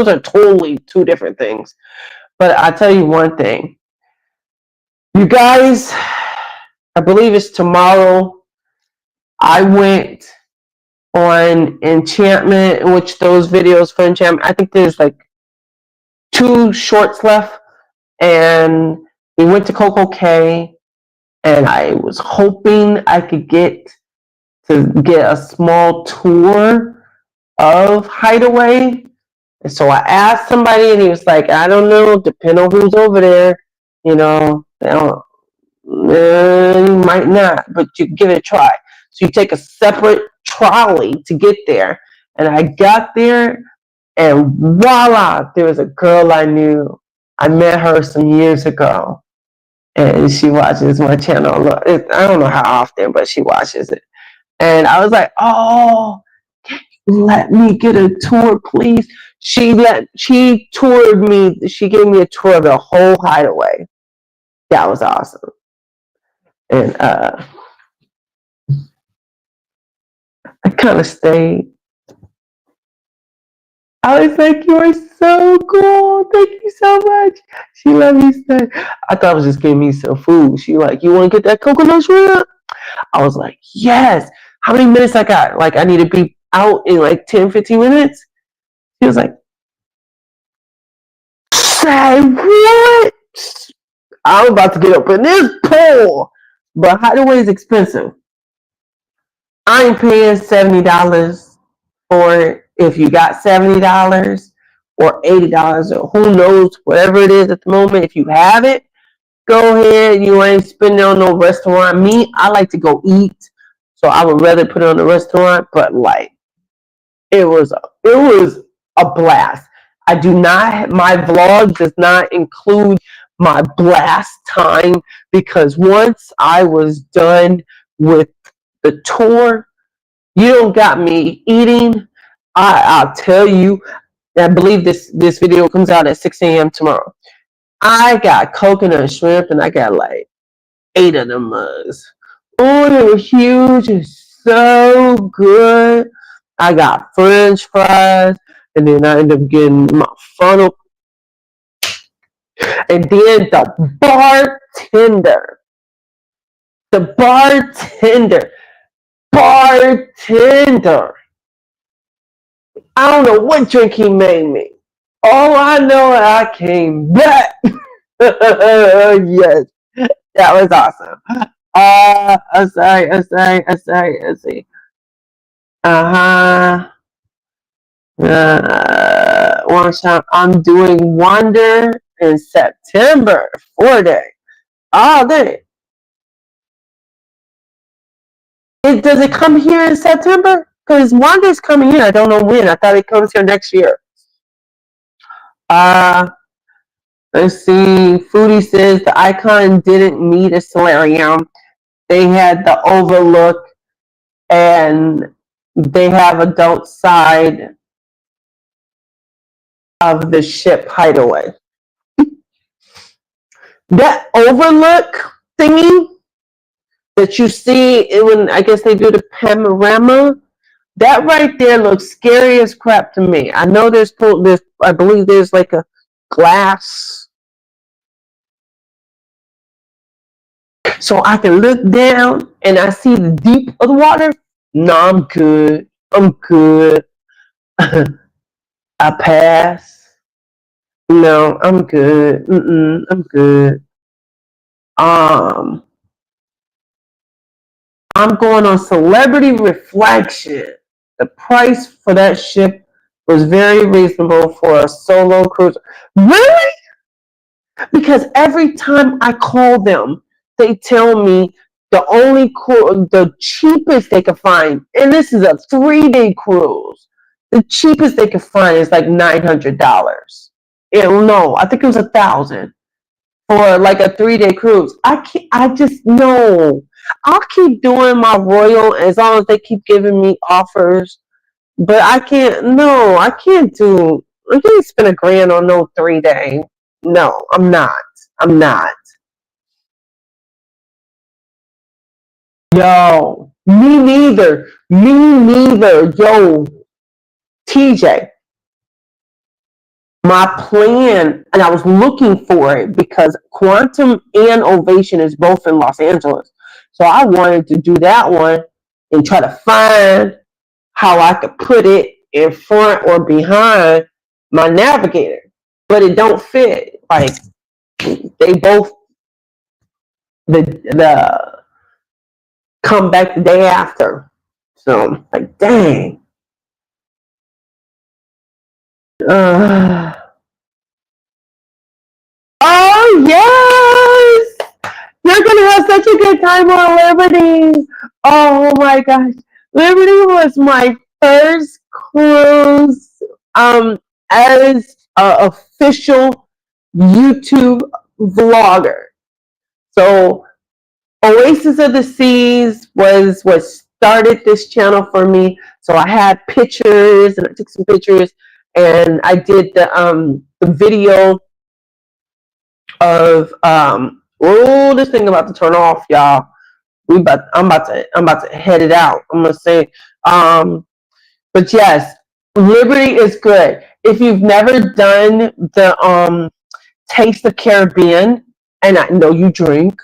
are totally two different things. But I tell you one thing, you guys. I believe it's tomorrow. I went on Enchantment, which those videos for Enchantment. I think there's like 2 shorts left, and we went to Coco Cay, and I was hoping I could get a small tour of Hideaway. And so I asked somebody, and he was like, I don't know, depending on who's over there, you know, you might not, but you give it a try. So you take a separate trolley to get there. And I got there, and voila, there was a girl I knew. I met her some years ago, and she watches my channel. I don't know how often, but she watches it. And I was like, oh, let me get a tour, please. She toured me. She gave me a tour of the whole Hideaway. That was awesome. And I kind of stayed. I was like, you are so cool. Thank you so much. She let me stay. I thought I was just giving me some food. She like, you want to get that coconut shrimp? I was like, yes. How many minutes I got? Like, I need to be out in like 10, 15 minutes. She was like, say what? I'm about to get up in this pool. But Hideaway is expensive. I ain't paying $70 for it. If you got $70 or $80 or who knows, whatever it is at the moment, if you have it, go ahead. You ain't spending on no restaurant. Me, I like to go eat. So I would rather put it on the restaurant, but like it was a blast. I do not my vlog does not include my blast time because once I was done with the tour, you don't got me eating. I'll tell you, I believe this video comes out at 6 a.m. tomorrow. I got coconut and shrimp, and I got like 8 of them mugs. Oh, they were huge and so good. I got French fries, and then I ended up getting my funnel. And then the bartender The bartender. I don't know what drink he made me. All I know, I came back. Yes, that was awesome. I'm sorry. Let's see. Uh huh. One shot. I'm doing Wonder in September. 4 day. Oh, day. Does it come here in September? Because Wanda's coming here. I don't know when. I thought it comes here next year. Uh, let's see. Foodie says the icon didn't need a solarium. They had the overlook and they have adult side of the ship hideaway. That overlook thingy that you see when I guess they do the panorama, that right there looks scary as crap to me. I know there's I believe there's like a glass so I can look down and I see the deep of the water. No, I'm good. I'm good. I pass. No, I'm good. I'm good. Um, I'm going on Celebrity Reflection. The price for that ship was very reasonable for a solo cruise. Really? Because every time I call them, they tell me the cheapest they could find, and this is a 3 day cruise. The cheapest they could find is like $900. No, I think it was 1,000 for like a 3 day cruise. I can't. I just no. I'll keep doing my royal as long as they keep giving me offers. But I can't. No, I can't do. I can't spend $1,000 on no 3 day. No, I'm not. I'm not. Yo, me neither. Me neither. Yo, TJ, my plan, and I was looking for it because Quantum and Ovation is both in Los Angeles. So I wanted to do that one and try to find how I could put it in front or behind my navigator. But it don't fit. Like they both the come back the day after. So like dang. Uh, oh yes! You're gonna have such a good time on Liberty. Oh my gosh. Liberty was my first cruise as an official YouTube vlogger. So Oasis of the Seas was what started this channel for me. So I had pictures and I took some pictures and I did the video of oh, this thing about to turn off, y'all. I'm about to head it out. I'm gonna say but yes, Liberty is good. If you've never done the Taste the Caribbean, and I know you drink,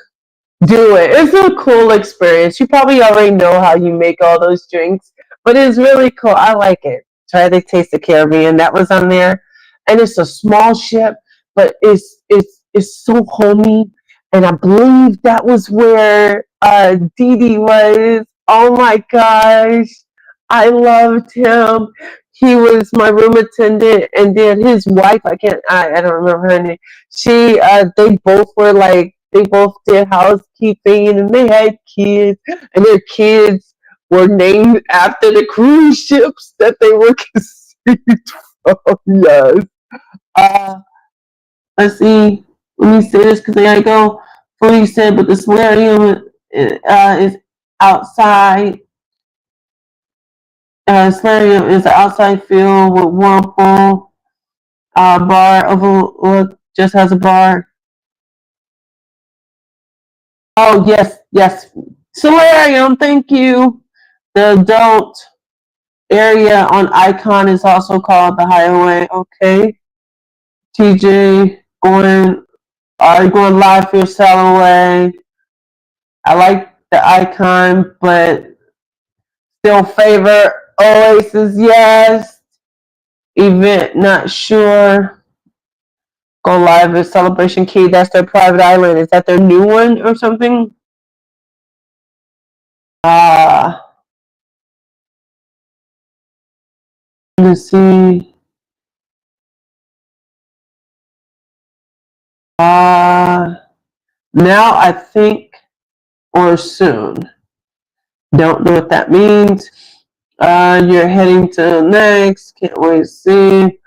do it. It's a cool experience. You probably already know how you make all those drinks, but it's really cool. I like it. Try to Taste the Caribbean. That was on there, and it's a small ship, but it's so homey. And I believe that was where Dee Dee was. Oh my gosh, I loved him. He was my room attendant, and then his wife. I don't remember her name. They both were like they both did housekeeping, and they had kids, and their kids were named after the cruise ships that they were conceived from. Yes. Uh, let's see. Let me say this because I gotta go. Fully said, but the solarium is outside. Solarium is an outside field with whirlpool. Bar overlook just has a bar. Oh yes. Solarium, thank you. The adult area on Icon is also called the Hideaway. Okay. TJ going live for your Salaway. I like the icon, but still favor Oasis, yes. Event, not sure. Go live with Celebration Key. That's their private island. Is that their new one or something? Let's see. Now I think, or soon. Don't know what that means. You're heading to next. Can't wait to see.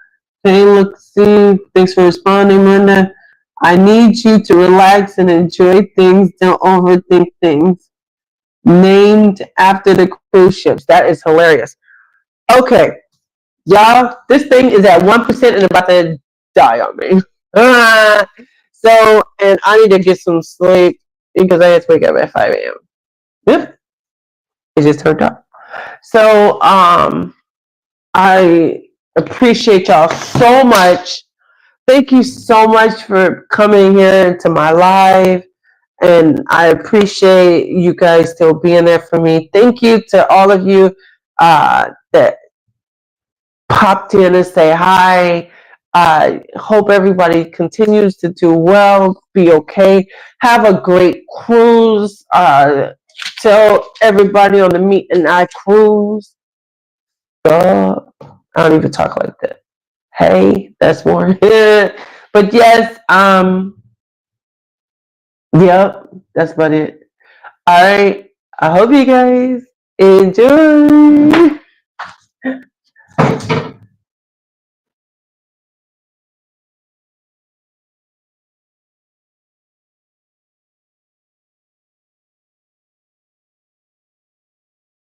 Hey, look, see. Thanks for responding, Linda. I need you to relax and enjoy things. Don't overthink things. Named after the cruise ships. That is hilarious. Okay, y'all, this thing is at 1% and about to die on me. So, and I need to get some sleep because I have to wake up at 5 a.m. Yep, it just turned up. So, I appreciate y'all so much. Thank you so much for coming here into my live. And I appreciate you guys still being there for me. Thank you to all of you that popped in and say hi. I hope everybody continues to do well, be okay. Have a great cruise. Tell everybody on the Meet and I cruise. I don't even talk like that. Hey, that's more. But yes, yep, that's about it. All right. I hope you guys enjoy.